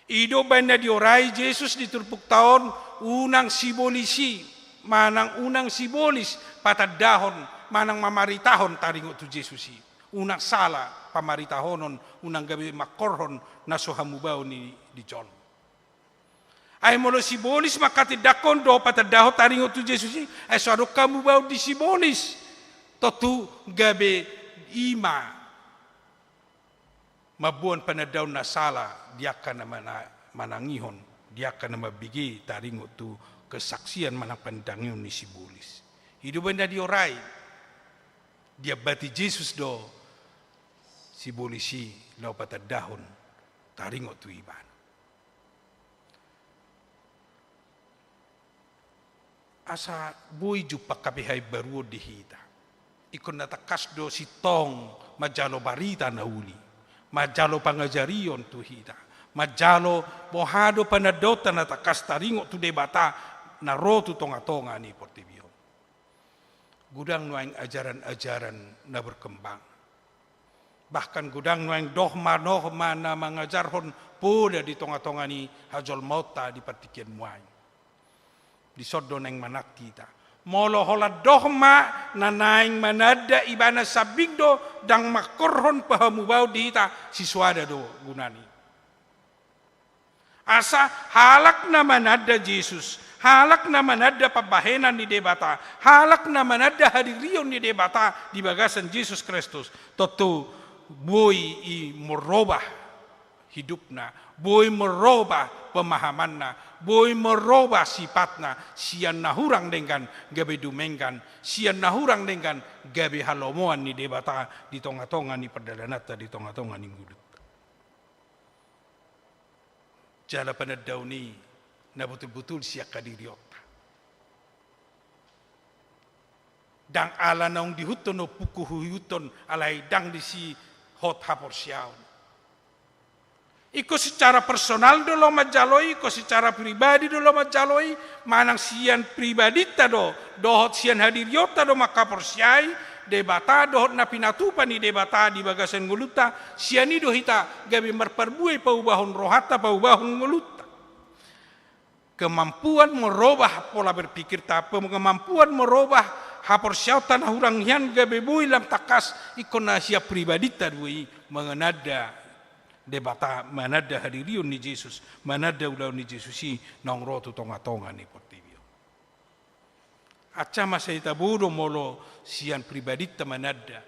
Ido banda diorai Jesus di turpuk taon unang sibolisi, manang unang sibolis patadahon, manang mamaritahon taring tu Jesusi. Unang sala pamaritahonon, unang gabi makorhon na so hamubaon ni di John. Ay molo sibolis makatidakon do patadaho taringo tu Jesusi ay suaro kamu bau di sibolis totu gabe ima mabuan panadaw na sala dia kana manangihon dia kana mabigi taringo tu kesaksian manang pandangion ni sibolis hidup benda diorai dia bati Jesus do sibolisi lau patadahon taringo tu iban. Asa bui jupa kabihay baruo dihita. Ikon natakas do si tong majalo barita na uli. Majalo pangajarion tu hita. Majalo bohado panadota natakas taringo tu debata na rotu tonga-tonga ni portibio. Gudang nuaing ajaran-ajaran na berkembang. Bahkan gudang nuaing dohma na mengajarhon pula di tonga-tonga ni hajol mauta di partikian muay. Di sodo neng manak kita. Molo hola dohma na naing manada ibana sabigdo dang makorhon pahamubau dita siswada do gunani. Asa halak na manada Jesus, halak na manada pabahenan ni debata, halak na manada hadirion ni debata di bagasan Jesus Kristus. Totu boy i morobah hidupna, boy merubah pemahamanna, boy merubah sifatna, sian nahurang dengan gabe dumengkan, sian nahurang dengan gabe halomoan ni debata di tonga-tonga ni perdalanata di tonga-tonga ni ngulut. Jala panadaw ni na betul-betul siya kadiriota. Dang ala naung dihuton o puku huyuton alay dang di si hot hapor siyaw. Iko secara personal dulu majaloi, iko secara pribadi dulu majaloi, manang sian pribadi tado, dohot sian hadir yota do makaporsiai, debata dohot na pinatupan ni debata di bagasan nguluta, sian ido hita gabi merperbuai paubahon rohata paubahon nguluta. Kemampuan merubah pola berpikir ta, kemampuan merubah haporsiau tanah hurang yan gabi bui lam takas ikon na siap pribadi tadui mengenada debata manada hadirion ni Jesus, manada ulau ni Jesus si nang rotu tonga-tonga ni portibio. Aca masa ita bodo molo sian pribadi ta manada.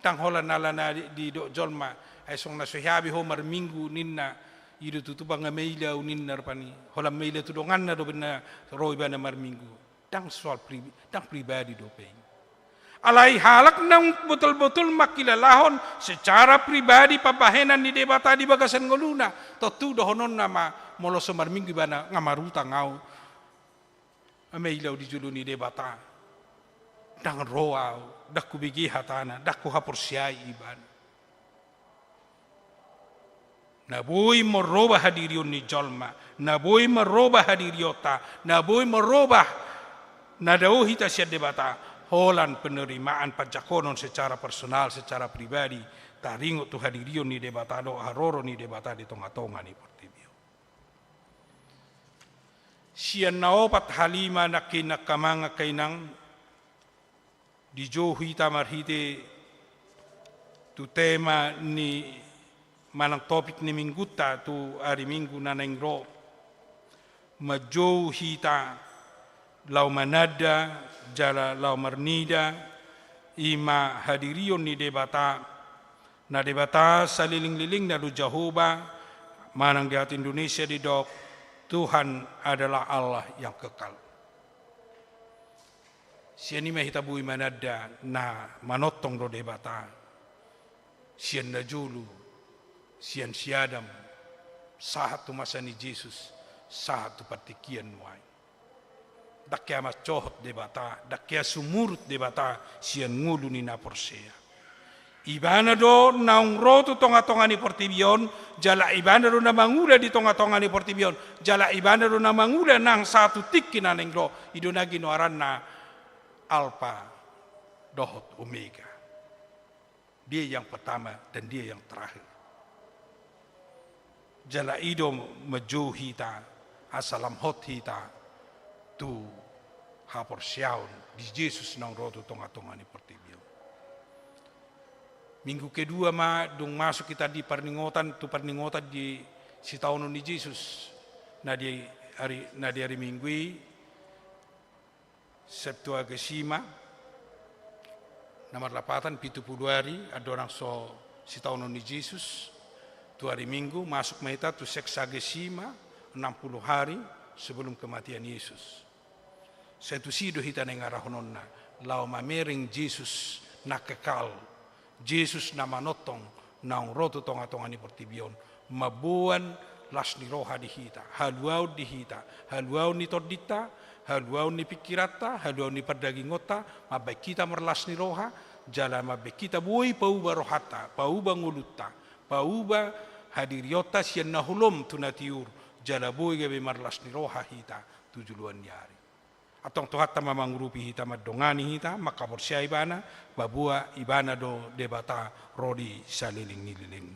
Tang hola nala na di do jolma esong na sohabi ho mar minggu ninna idu tutupa nga meila uninna pani. Hola meila tudongan na do bena roi bana mar minggu. Tang soal pribadi do peng. Alai halak nang betul-betul makilalahon secara pribadi pabahenan di debata di bagasan ngoluna totu dohonon nama molo semar minggu bana ngamaruta ngau ameilau di juluni debata dang roau dak kubigi hatana dak ku hapursiai iban na boy merubah hadirion ni jolma na boy merubah hadiriota na boy merubah na dau hita sia debata holan penerimaan pajakonon secara personal, secara pribadi, taringo tu hadirion ni debatado, haroro ni debata di tonga-tonga ni portibio. Sian naopat halima nakina kamanga kainang di johi tamarhite tu tema ni manang topik ni mingguta tu hari minggu nanengro majohi ta lau manada jala lau marnida ima hadirion ni debata na debata saliling-liling na du Jahoba manang di hati Indonesia di dok Tuhan adalah Allah yang kekal. Sian ima hitabui manada na manotong do debata sian na julu sian siadam sahat tu masa ni Jesus sahat tu patikian wai. Dakya mas cohot debata, dakya sumurut debata sian ngulu ni naporsea. Ibana do naung rotu tonga-tonga ni portibion, jala ibana do na mangula di tonga-tonga ni portibion, jala ibana do na mangula nang satu tiki na nengro, ido nagi no aranna alfa dohot omega. Dia yang pertama dan dia yang terakhir. Jala ido majo hita, asalam hot hita, tu hapor siaun di Jesus nang roto tonga-tonga ni portibio. Minggu kedua dong masuk kita di perningotan di si tahun ni Jesus. Na di hari Minggu Septuagesima nomor 8 70 hari ada orang so si tahun ni Jesus. Tu hari Minggu masuk maita tu Sexagesima 60 hari sebelum kematian Yesus. Satu sido hita nengarahononna lau mamering Jesus na kekal Jesus na manotong naung roto tonga-tonga ni portibion mabuan las ni roha di hita haluau di hita haluau ni tordita haluau ni pikirata haluau ni perdagingota mabay kita merlas ni roha jala mabay kita buhay pauba rohata pauba nguluta pauba hadiriota siyan nahulom tunatiur jala buhay gabi marlas ni roha hita tujuluan yari. Atong tuhat ta mamangrupi hita madongani hita makaborsia ibana babua ibana do debata rodi saliling nililing.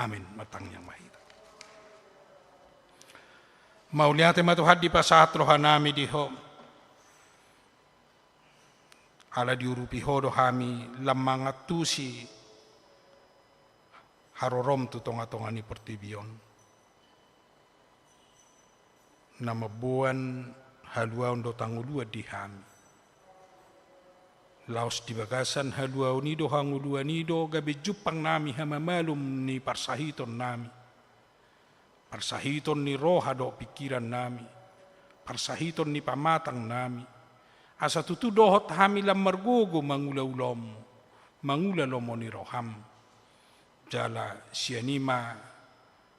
Amin matang yang mahita. Mauliate matuhad di pasahat rohanami diho. Ala diurupi hodo hami lamangat tusi harorom tu tonga-tonga ni pertibion. Nama buan haluau do tangulua di hami. Laos di bagasan haluau nido hangulua nido gabe jupang nami hama malum ni parsahiton nami. Parsahiton ni roha do pikiran nami, parsahiton ni pamatang nami. Asa tutu dohot hami lam margogo mangula ulomu, mangula lomo ni roham. Jala sianima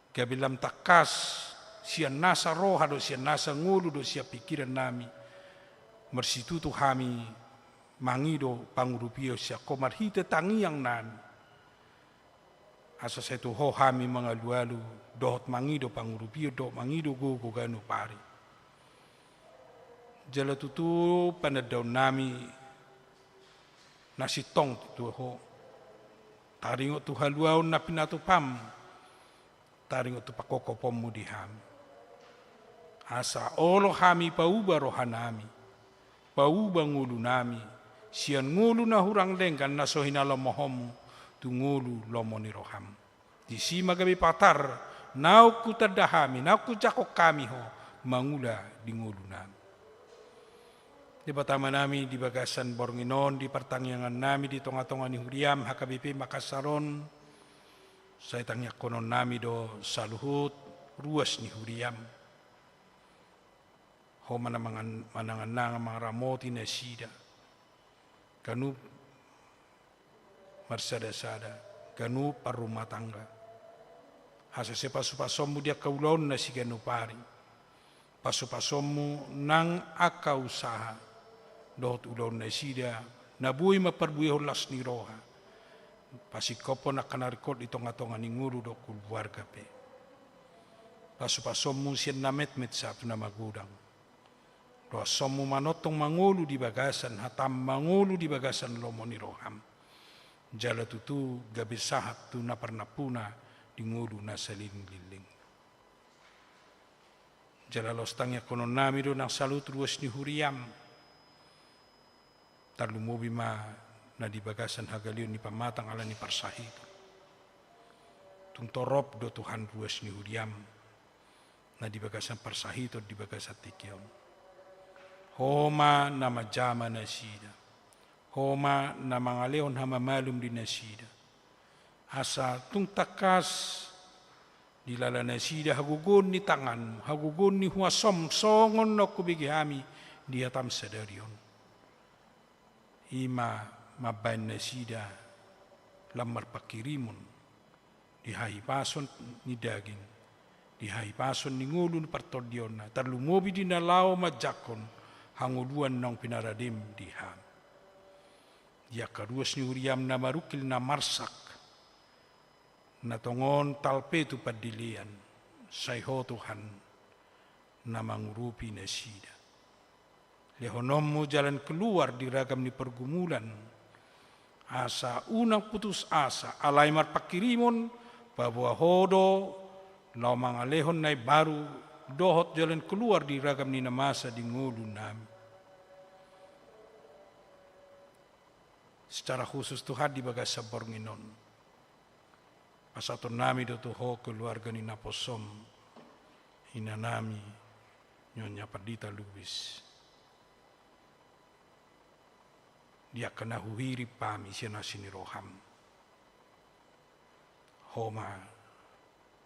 gabilam takas, sian nasa roha do sian nasa ngulu do sia pikiran nami. Mersitutu hami mangido pangurupio sia komar hite tangiang nami. Asa setu ho hami mangalu-alu dohot mangido pangurupio do mangido gogo ganu pari. Jala tutu panadaw nami nasitong tu ho. Taringo tu haluaw na pinatupam. Taringo tu pakokopom mo di hami. Asa olo hami pauba rohanami. Pauba ngulu nami. Sian ngulu na hurang lengkan na sohinala mohomu. Tungulu lomo ni roham. Di si magabi patar, nau ku tadahami, nau ku jakok kami ho, mangula di ngulu nami. Di batama nami di bagasan Boronginon, di pertangyangan nami di tonga-tonga ni Huriam, HKBP Makasaron, saya tanya konon nami do saluhut, ruas ni Huriam. Ho manangan nanga mga ramoti na sida. Kanu marsada-sada, ganu parumah tangga. Hasa se pasu-pasommu dia kaulon na si ganu pari. Pasu-pasommu nang aka usaha. Dohot ulon na sida, nabui maperbui holas ni roha. Pasikopo na kanarikot itong-atonga ni nguru do kulwarga pe. Pasu-pasommu siyan namet-met sa na magudang. Doa sommu manotong mangulu di bagasan, hatam mangulu di bagasan lomo ni roham. Jala tutu gabi sahat tu na parnapuna di ngulu na saling-liling. Jala lostangnya konon nami do nang salut ruas ni Huriam. Tarlumubi ma na di bagasan hagalion ni pamatang ala ni parsahit. Tung torop do Tuhan ruas ni Huriam. Na di bagasan parsahito di bagasan tikion. Homa na majama na sida. Homa na mga leon hamamalum di nasida. Asa tung takas di lala nasida hagugun ni tangan, hagugun ni huasom songon no kubigihami di atam sadarion. Ima mabain nasida lamar pakirimun di haipason ni daging, di haipason ni ngulun partodion na tarlumobi di nalao majakon hanguluan ng pinaradim di ham. Ya karuas ni Huriam na marukil na marsak na tongon talpetu padilian sayho Tuhan na mangurupi na sida. Lehonom mo jalan keluar di ragam ni pergumulan asa unang putus asa alay marpakirimon pabuah hodo lau mga lehon na baru dohot jalan keluar di ragam ni namasa di ngulu nami. Secara khusus Tuhan di bagasa Boronginon. Pasaton nami do tuho keluarga ni Naposom. Ina nami Nyonya Perdita Lubis. Dia kena huhiri pami siya nasini roham. Homa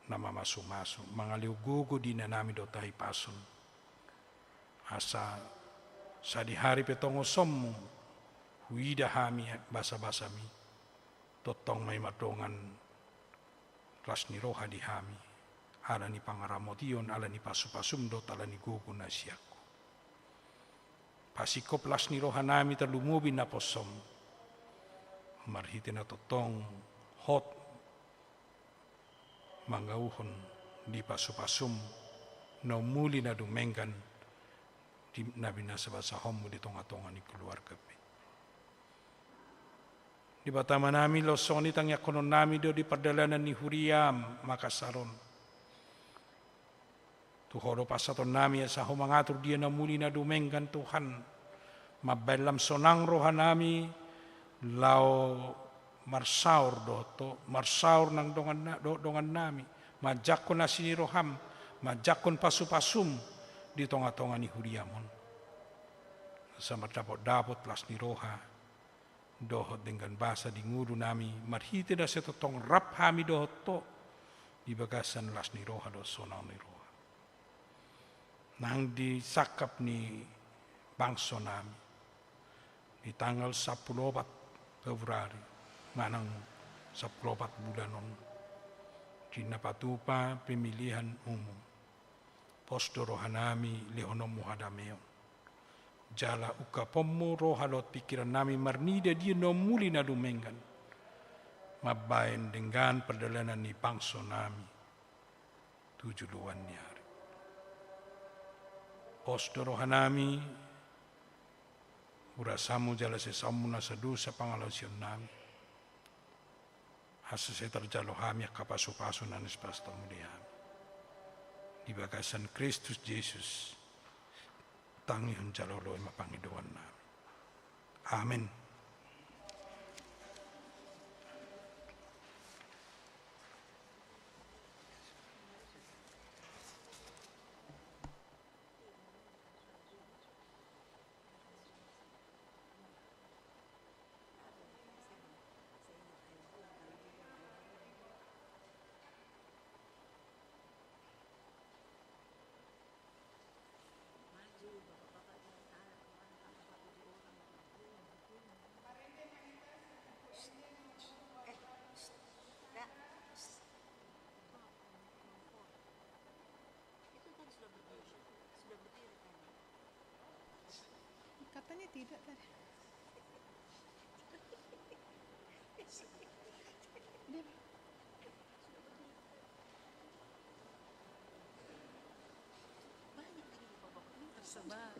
nama masu-masu. Mangaliw gugo di na nami do tahi pasun. Asa sa di hari petongo sommu. Huida hami basa-basa mi. Totong may matongan ras ni roha di hami. Ala ni pangaramotion, ala ni pasupasum dot, ala ni gugu na siyaku. Pasikop las ni roha nami terlumubi na posom. Marhiti na totong hot mangauhon di pasupasum na umuli na dumenggan di nabi nasa-basa homo di tonga-tonga ni keluarga pe. Di batama nami losoni tangya konon nami do di perdalanan ni Huriam Makasaron. Tuhoro pasaton nami sa humangatur dia na muli na dumenggan Tuhan. Mabelam sonang roha nami lao marsaur do to marsaur nang dongan nami. Majakon na sini roham, majakon pasu-pasum di tonga-tonga ni Huriamon. Sama dapot las ni roha. Dohot dengan bahasa di ngulu nami marhiti da setotong rap hami dohot to di bagasan las ni roha do sonang ni roha. Nang di sakap ni bangsa nami di tanggal 14 Februari manang 14 bulan on di napatupa pemilihan umum posto rohanami lehonom muhadameo jala uka pomo rohalot pikiran nami marnida dia no muli na dumengan mabain dengan perjalanan ni bangsa nami tujuan ni hari posto rohanami urasamu jala sesamu na sadusa pangalasion nami asa se terjalo hami kapasu-pasu nanis pasta muliami di bagasan Kristus Yesus tangi hunjalo loe mapangidoan nami. Amin. Katanya tidak tadi. Dia Tersebar.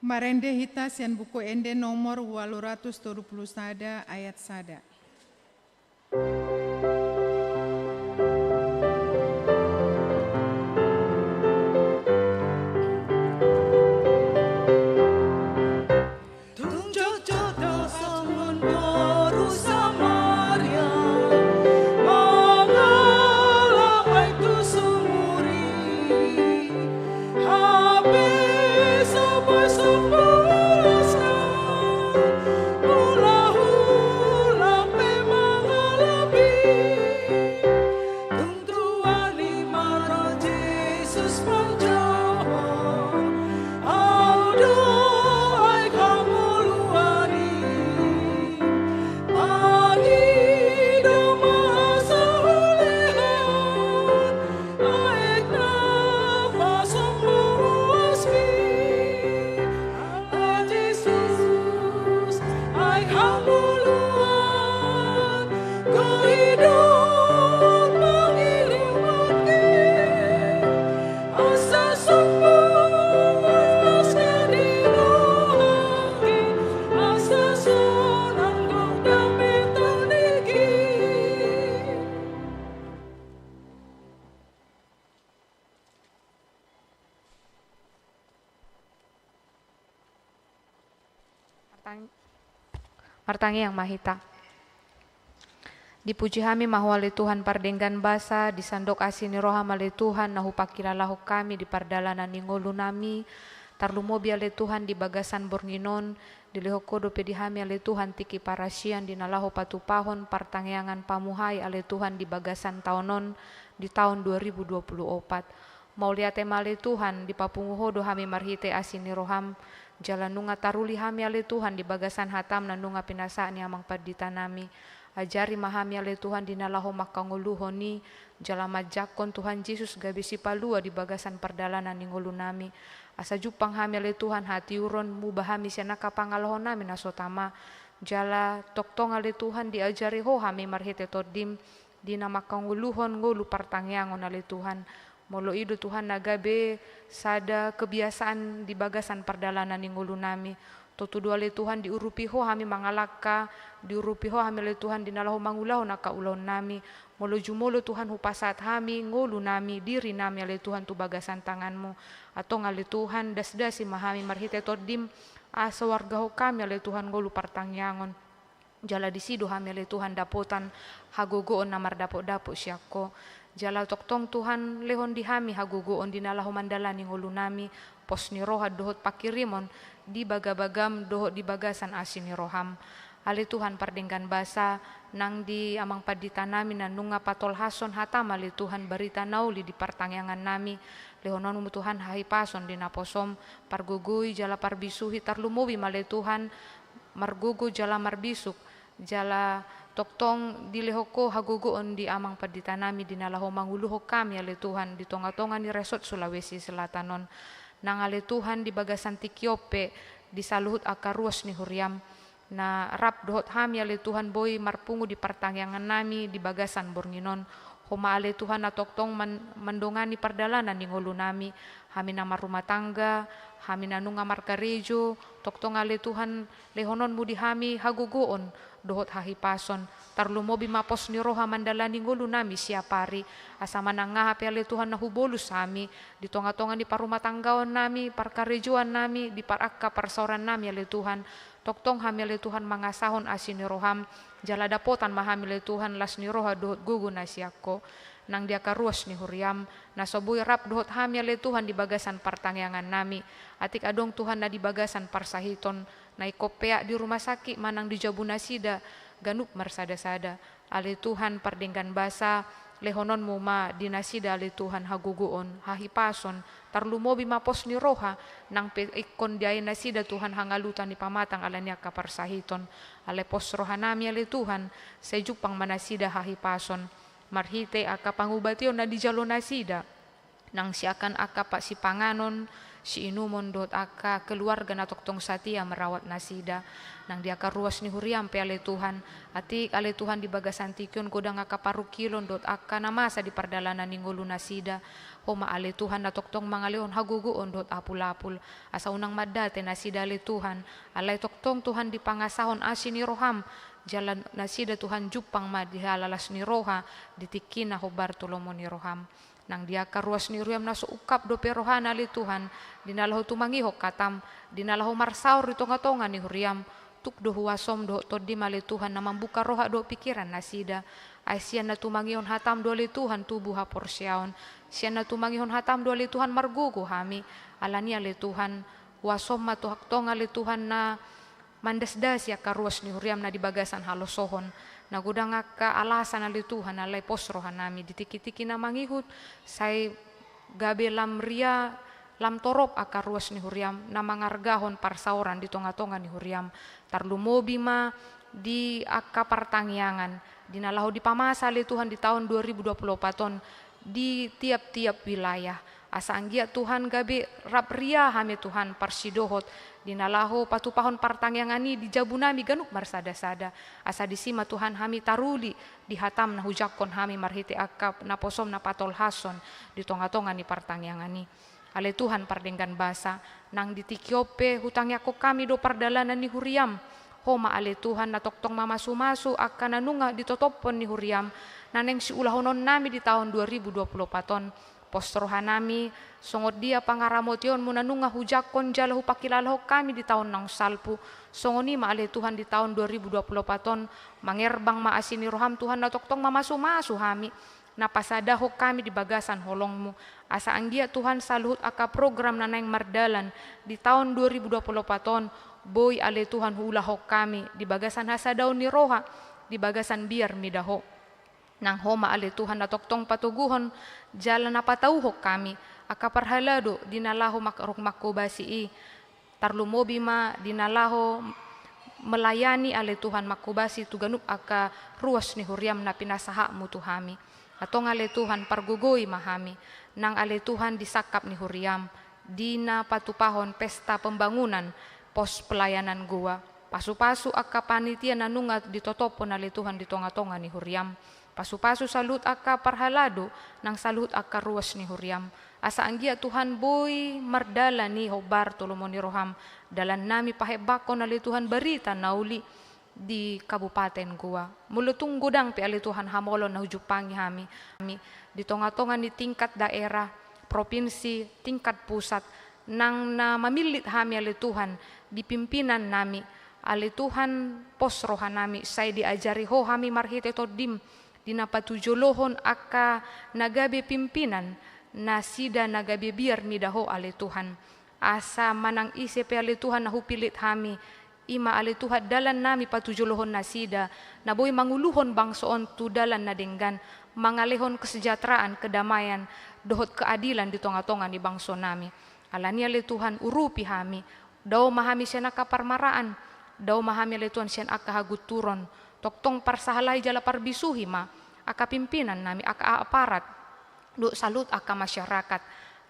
Marende hita sian buku ende nomor 830 sada ayat sada. Martangi yang mahita. Dipuji kami mahwali Tuhan pardenggan basa, disandok asini roha male Tuhan, nahu pakilalahu kami di pardalanan ningolu nami, tarlumobi ale Tuhan di bagasan bornginon, dilihokodo pedihami ale Tuhan tiki parasian, dinalahu patupahon partangiangan pamuhai ale Tuhan di bagasan taonon di tahun 2024. Mauliate male Tuhan di papunguhodo hami marhite asini roham, jalan nunga taruli hami ale Tuhan di bagasan hatam na nunga pinasaan ni amang pardita nami. Ajari mahami ale Tuhan dinalaho makanguluhoni jala majakon Tuhan Yesus gabisi palua di bagasan perdalanan ningulu nami. Asa jupang hami ale Tuhan hati uron mubahami sianaka pangalohon nami nasotama. Jala toktong ale Tuhan diajari ho hami marhite todim dina makanguluhon ngulu partangyangon ale Tuhan. Molo ido Tuhan nagabe sada kebiasaan di bagasan perdalanan ningulu nami. Totu ale Tuhan diurupi ho hami mangalaka, diurupi ho hami ale Tuhan dinalahu mangulahu naka ulon nami. Molo jumolo Tuhan hupasat hami ngulu nami diri nami ale Tuhan tu bagasan tanganmu. Atau ale Tuhan das-dasi mahami marhite todim asa warga ho kami ale Tuhan ngulu partangyangon. Jala disido hami ale Tuhan dapotan hagogoon namar dapot-dapot syako. Jala toktong Tuhan lehon di hami hagogoon dinalahu mandalani ngulu nami. Pos ni roha dohot pakirimon di bagabagam dohot di bagasan asin ni roham. Ale Tuhan pardenggan basa nang di amang padita nami na nunga patol hason hatam ale Tuhan barita nauli di partangyangan nami. Lehonon mo Tuhan hahipason di naposom pargugui jala parbisuhi tarlumuwi male Tuhan margugu jala marbisuk jala toktong dilehoko hagugoon di amang padita nami dinalaho manguluho kami ale Tuhan di tonga-tonga ni resort Sulawesi Selatanon. Nang ale Tuhan di bagasan Tikiope di saluhut akaruas ni Huriam na rap dohot hami ale Tuhan boy marpungu di partangyangan nami di bagasan Bornginon. Homa ale Tuhan na toktong mendongani pardalanan ni ngulu nami hami na marumah tangga hami na nunga markarejo toktong ale Tuhan lehonon mudi hami hagugoon dohot hahipason tarlumobi mapos ni roha mandalani ngulu nami siapari asama nangahapi ale Tuhan nahubolus hami di tonga-tonga di parumah tanggaon nami parkarejoan nami di parakka parsauran nami ale Tuhan toktong hami ale Tuhan mangasahon asini roham jala dapotan mahami ale Tuhan las ni roha dohot gugu nasiako nang dia karuas ni Huriam nasobuy rap dohot hami ale Tuhan di bagasan partangyangan nami atik adong Tuhan na di bagasan parsahiton na ikopea di rumah sakit manang di Jabunasida ganup marsada-sada ale Tuhan pardenggan basa lehonon muma dinasida ale Tuhan haguguon hahipason tarlumobi mapos ni roha nang ikon diay nasida Tuhan hangalutan ni pamatang alanya kaparsahiton ale pos roha nami ale Tuhan sejupang manasida hahipason marhite aka pangubation na di jalo nasida nang si akan aka pak si panganon si inumon dot aka keluarga na toktong satia merawat nasida nang dia ruas ni huriam pe ale Tuhan atik ale Tuhan di bagasan tikyon kodang aka parukilon dot aka namasa di pardalanan ni ngulu nasida homa ale Tuhan na toktong mangalihon haguguon dot apul-apul asa unang madate nasida ale Tuhan alay toktong Tuhan di pangasahon asin ni roham jalan nasida Tuhan jupang ma dihalalas ni roha ditikin na hobar tulomon ni roham nang dia karuas ni ruyam na suukap do perohana li Tuhan dinalaho tumangihok katam dinalaho marsaur di tonga-tonga ni huriam tuk do huwasom do todi mali Tuhan na membuka roha do pikiran nasida ay siya na tumangihon hatam do li Tuhan tubuh haporsyaon siya na tumangihon hatam do li Tuhan margugo hami alania li Tuhan huwasom matuhak tonga li Tuhan na mandasdas ya karuas ni huriam na di bagasan halosohon nagudang ka alasan ali Tuhan alay posrohan nami ditiki-tiki na mangihut say gabe lam ria lam torop aka ruas ni huriam na mangargahon parsauran di tonga-tonga ni huriam tarlumobi ma di aka partangyangan dinalaho di pamasa ali Tuhan di tahun 2024 ton di tiap-tiap wilayah asa anggia Tuhan gabe rap ria hame Tuhan parsidohot dinalaho patupahon partangyangani di jabunami ganuk marsada-sada asa disima Tuhan hami taruli di hatam na hujakon hami marhiti akap na posom na patol hason di tonga-tonga ni partangyangani ale Tuhan pardenggan basa nang ditikiope hutang yako kami do pardalanan ni huriam homa ale Tuhan na toktong mamasu-masu akan nanunga ditotopon ni huriam naneng si ulahonon nami di tahun 2024 ton postrohan nami songot dia pangaramotion munanunga hujakon jalahu pakilalaho kami di tahun nang salpu songoni ma ale Tuhan di tahun 2024 ton mangerbang maasini roham Tuhan na toktong mamasu-masu hami napasadaho kami di bagasan holongmu asa anggia Tuhan saluhut aka program nanang mardalan di tahun 2024 ton boy ale Tuhan hulaho kami di bagasan hasadaw ni roha di bagasan biar midaho nang homa ale Tuhan na toktong patuguhon jalan na patauhok kami aka parhalado dinalaho makruk makubasi tarlumobi ma dinalaho melayani ale Tuhan makubasi tuganup aka ruas ni huriam na pinasaha mu tuhami atong ale Tuhan pargugoy mahami nang ale Tuhan disakap ni huriam dina patupahon pesta pembangunan pos pelayanan gua pasu-pasu aka panitia nanungat ditotopon ale Tuhan di tonga-tonga ni huriam pasu-pasu salut aka parhalado nang salut aka ruas ni huriam asa anggia Tuhan boy mardala ni hobar tulomon ni roham dalan nami pahebakon ali Tuhan berita nauli di kabupaten gua mulutung gudang pi ali Tuhan hamolon na hujupangi hami di tonga-tonga ni tingkat daerah provinsi tingkat pusat nang na mamilit hami ali Tuhan di pimpinan nami ali Tuhan posrohan nami say diajari ho hami marhite todim dinapatujolohon aka nagabe pimpinan nasida nagabe biar midaho ale Tuhan asa manang ise pe ale Tuhan nahupilit hami ima ale Tuhan dalan nami patujolohon nasida naboy manguluhon bangsoon tu dalan na denggan mangalehon kesejahteraan kedamaian dohot keadilan di tonga-tonga ni bangso nami alani ale Tuhan urupi hami daw mahami siya nakaparmaraan daw mahami ale Tuhan siya akahaguturon toktong parsahalay jala parbisuhi ma aka pimpinan nami aka aparat do salut aka masyarakat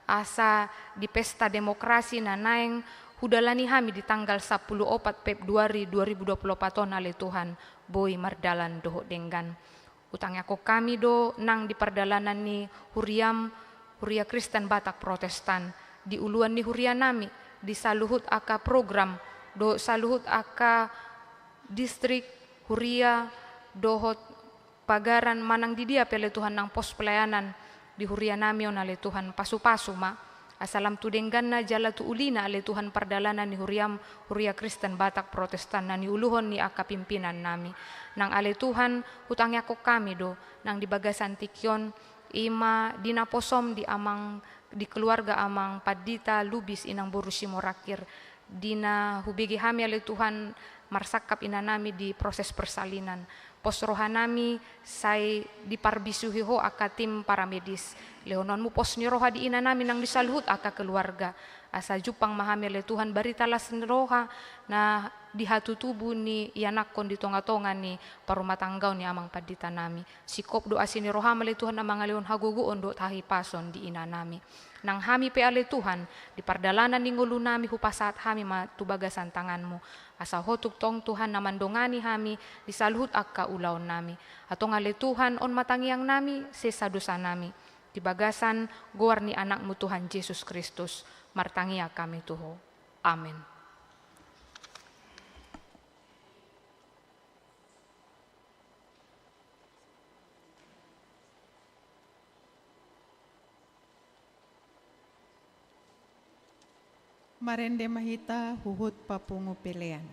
asa di pesta demokrasi na naeng hudalani hami di tanggal 14 Februari 2024 ton ale Tuhan boy mardalan doho denggan utang ako kami do nang di pardalanan ni Huria Kristen Batak Protestan di uluan ni Huria nami di saluhut aka program do saluhut aka distrik Huria dohot pagaran manang di dia pele Tuhan nang pos pelayanan di Huria nami on ale Tuhan pasu-pasu ma asalam tu denggan na jala tu ulina ale Tuhan pardalanan ni Huria Kristen Batak Protestan na ni uluhon ni aka pimpinan nami nang ale Tuhan hutang yako kami do nang di bagasan tikyon ima dinaposom di amang di keluarga amang Padita Lubis inang Borusi Morakir dina hubigi hami ale Tuhan marsakap ina nami di proses persalinan Pos rohanami sai diparbisuhi ho aka tim para medis. Lehononmu pos ni roha di ina nami nang disaluhut aka keluarga. Asa jupang mahami le Tuhan baritalas ni roha na di hatu tubuh ni ianak kon di tonga-tonga ni parumah tanggau ni amang padita nami. Sikop doa sini roha male Tuhan amang alion hagugu ondo tahi pason di ina nami. Nang hami pe ale Tuhan di pardalanan ni ngulu nami hupasaat hami matubagasan tanganmu. Asa hotuk tong Tuhan namandongani hami disaluhut akka ulaon nami. Atong ale Tuhan on matangiang nami sesa dosa nami. Di bagasan goar ni anakmu Tuhan Yesus Kristus. Martangia kami Tuho. Amin. Marende mahita huhut papungu pelean.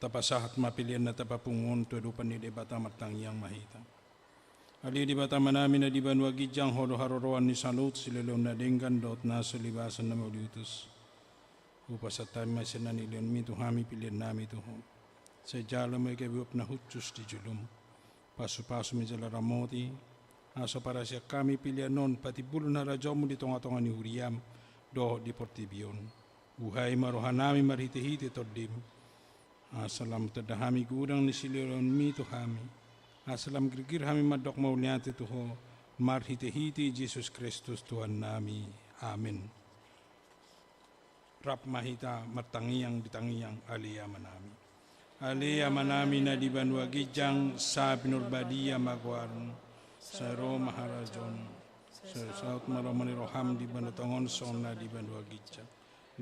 Tapasahat mapilian na tapapungon tu dupan ni debata matang yang mahita. Ali debata manami na diban wagijang horo haroroan ni salut silelon na denggan dot na sulibasan na mauliutus. Upasatay masina ni leon mi tuhami pilian nami tuhon. Sa jala mo ikabiwap na hutsus di julum. Pasu-pasu mi jala ramoti. Asa para siya kami pilian non pati bulo na radyo mo di tonga-tonga ni Huriam doho di Portibion. Buhay marohanami marhiti-hiti tordim. Asalam tadahami gudang ni sililon mi tuhami. Asalam gergir hami madok mauliati tuho. Marhiti-hiti Jesus Kristus Tuhan nami. Amin. Rap mahita matangiyang ditangiyang aliyah manami. Aliyah manami na di banwagijang sa pinurbadia magwarn. Sa ro maharajon. Sa saut maromani roham di banatongon son na di banwagijang.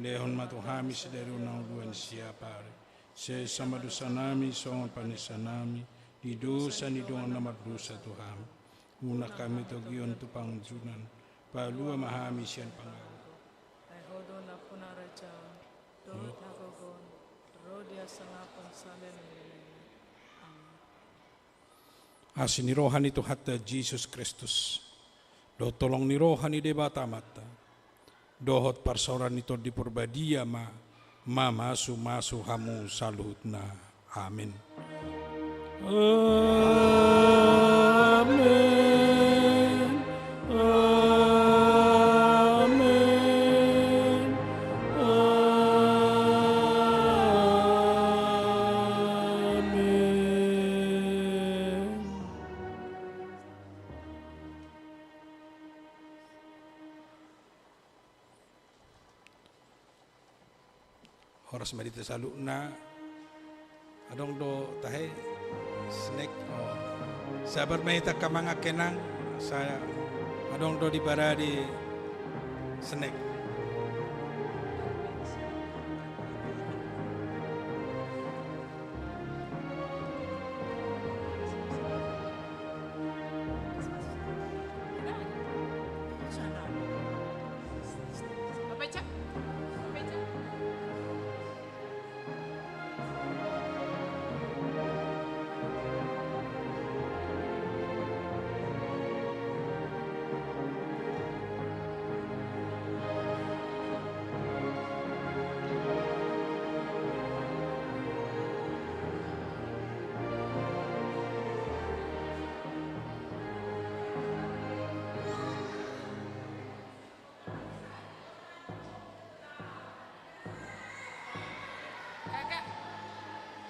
Lehon matuhami sidero ng duwan siya pare. Se sama dosa nami songon panisa nami di dosa ni dongan namar dosa Tuhan. Una kami togion tupang junan palua mahami sian pangaw. Ay hodo na punaraja dorot na gogon rodia sangapon salen. Asin ni rohan ito hatta Jesus Kristus. Do tolong ni rohan ni debata mata. Dohot parsoran ito di purbadia masu hamu salut na. Amin. Amin. Amin. Amin. Horas marita salu na adong do tahe snack sabar mahita ka mga kenang sa adong do di baradi Snack.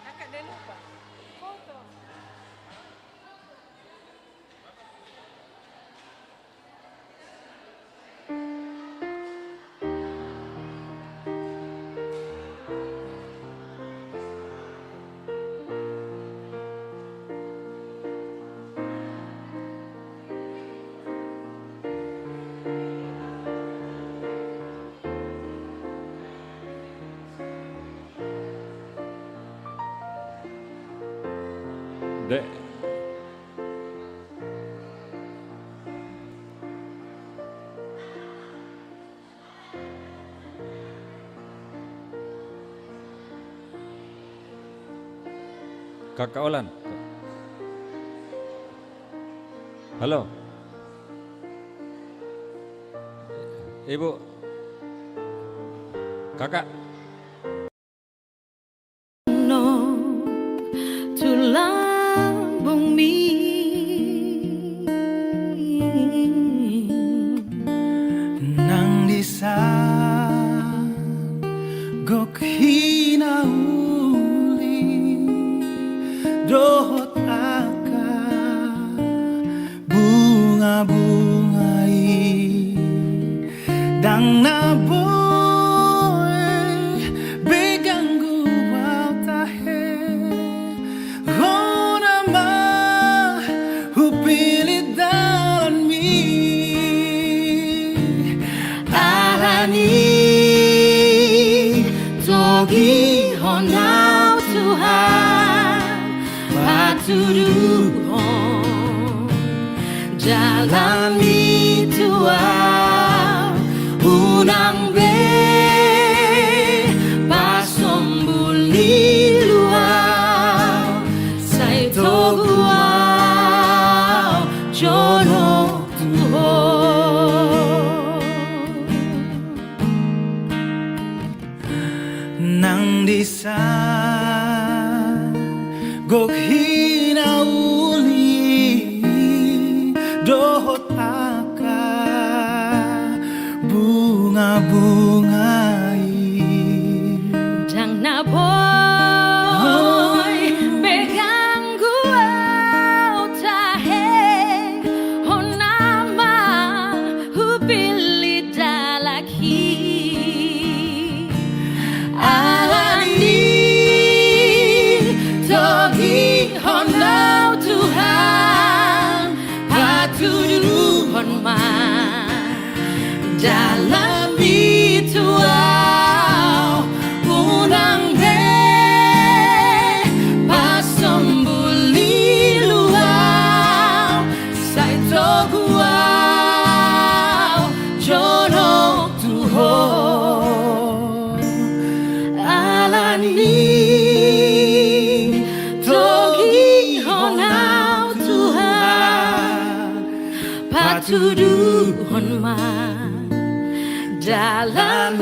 Kakak dia lupa. Foto. Dek. Kakak Olan. Halo. Ibu. Kakak. No, tulambong mi Nang disagok hinauli dohot aka bunga-bungai dang naboy begang guwaw tahe Rona ma hupilit dalan mi arani togi honau Tuhan patuduhon jalan mi Tuhan unang be pasombuli luau sai toguau jono Tuhan nang disagok hinauli dohot aka bunga-bungai Jang na boy begang guau tahe honama hupili dalaki alani togi honau Tuhan patuduhon ma dalam bituau unang be pasombuli luau sai toguau jono Tuhan alani togi honau Tuhan patuduhon ma dalam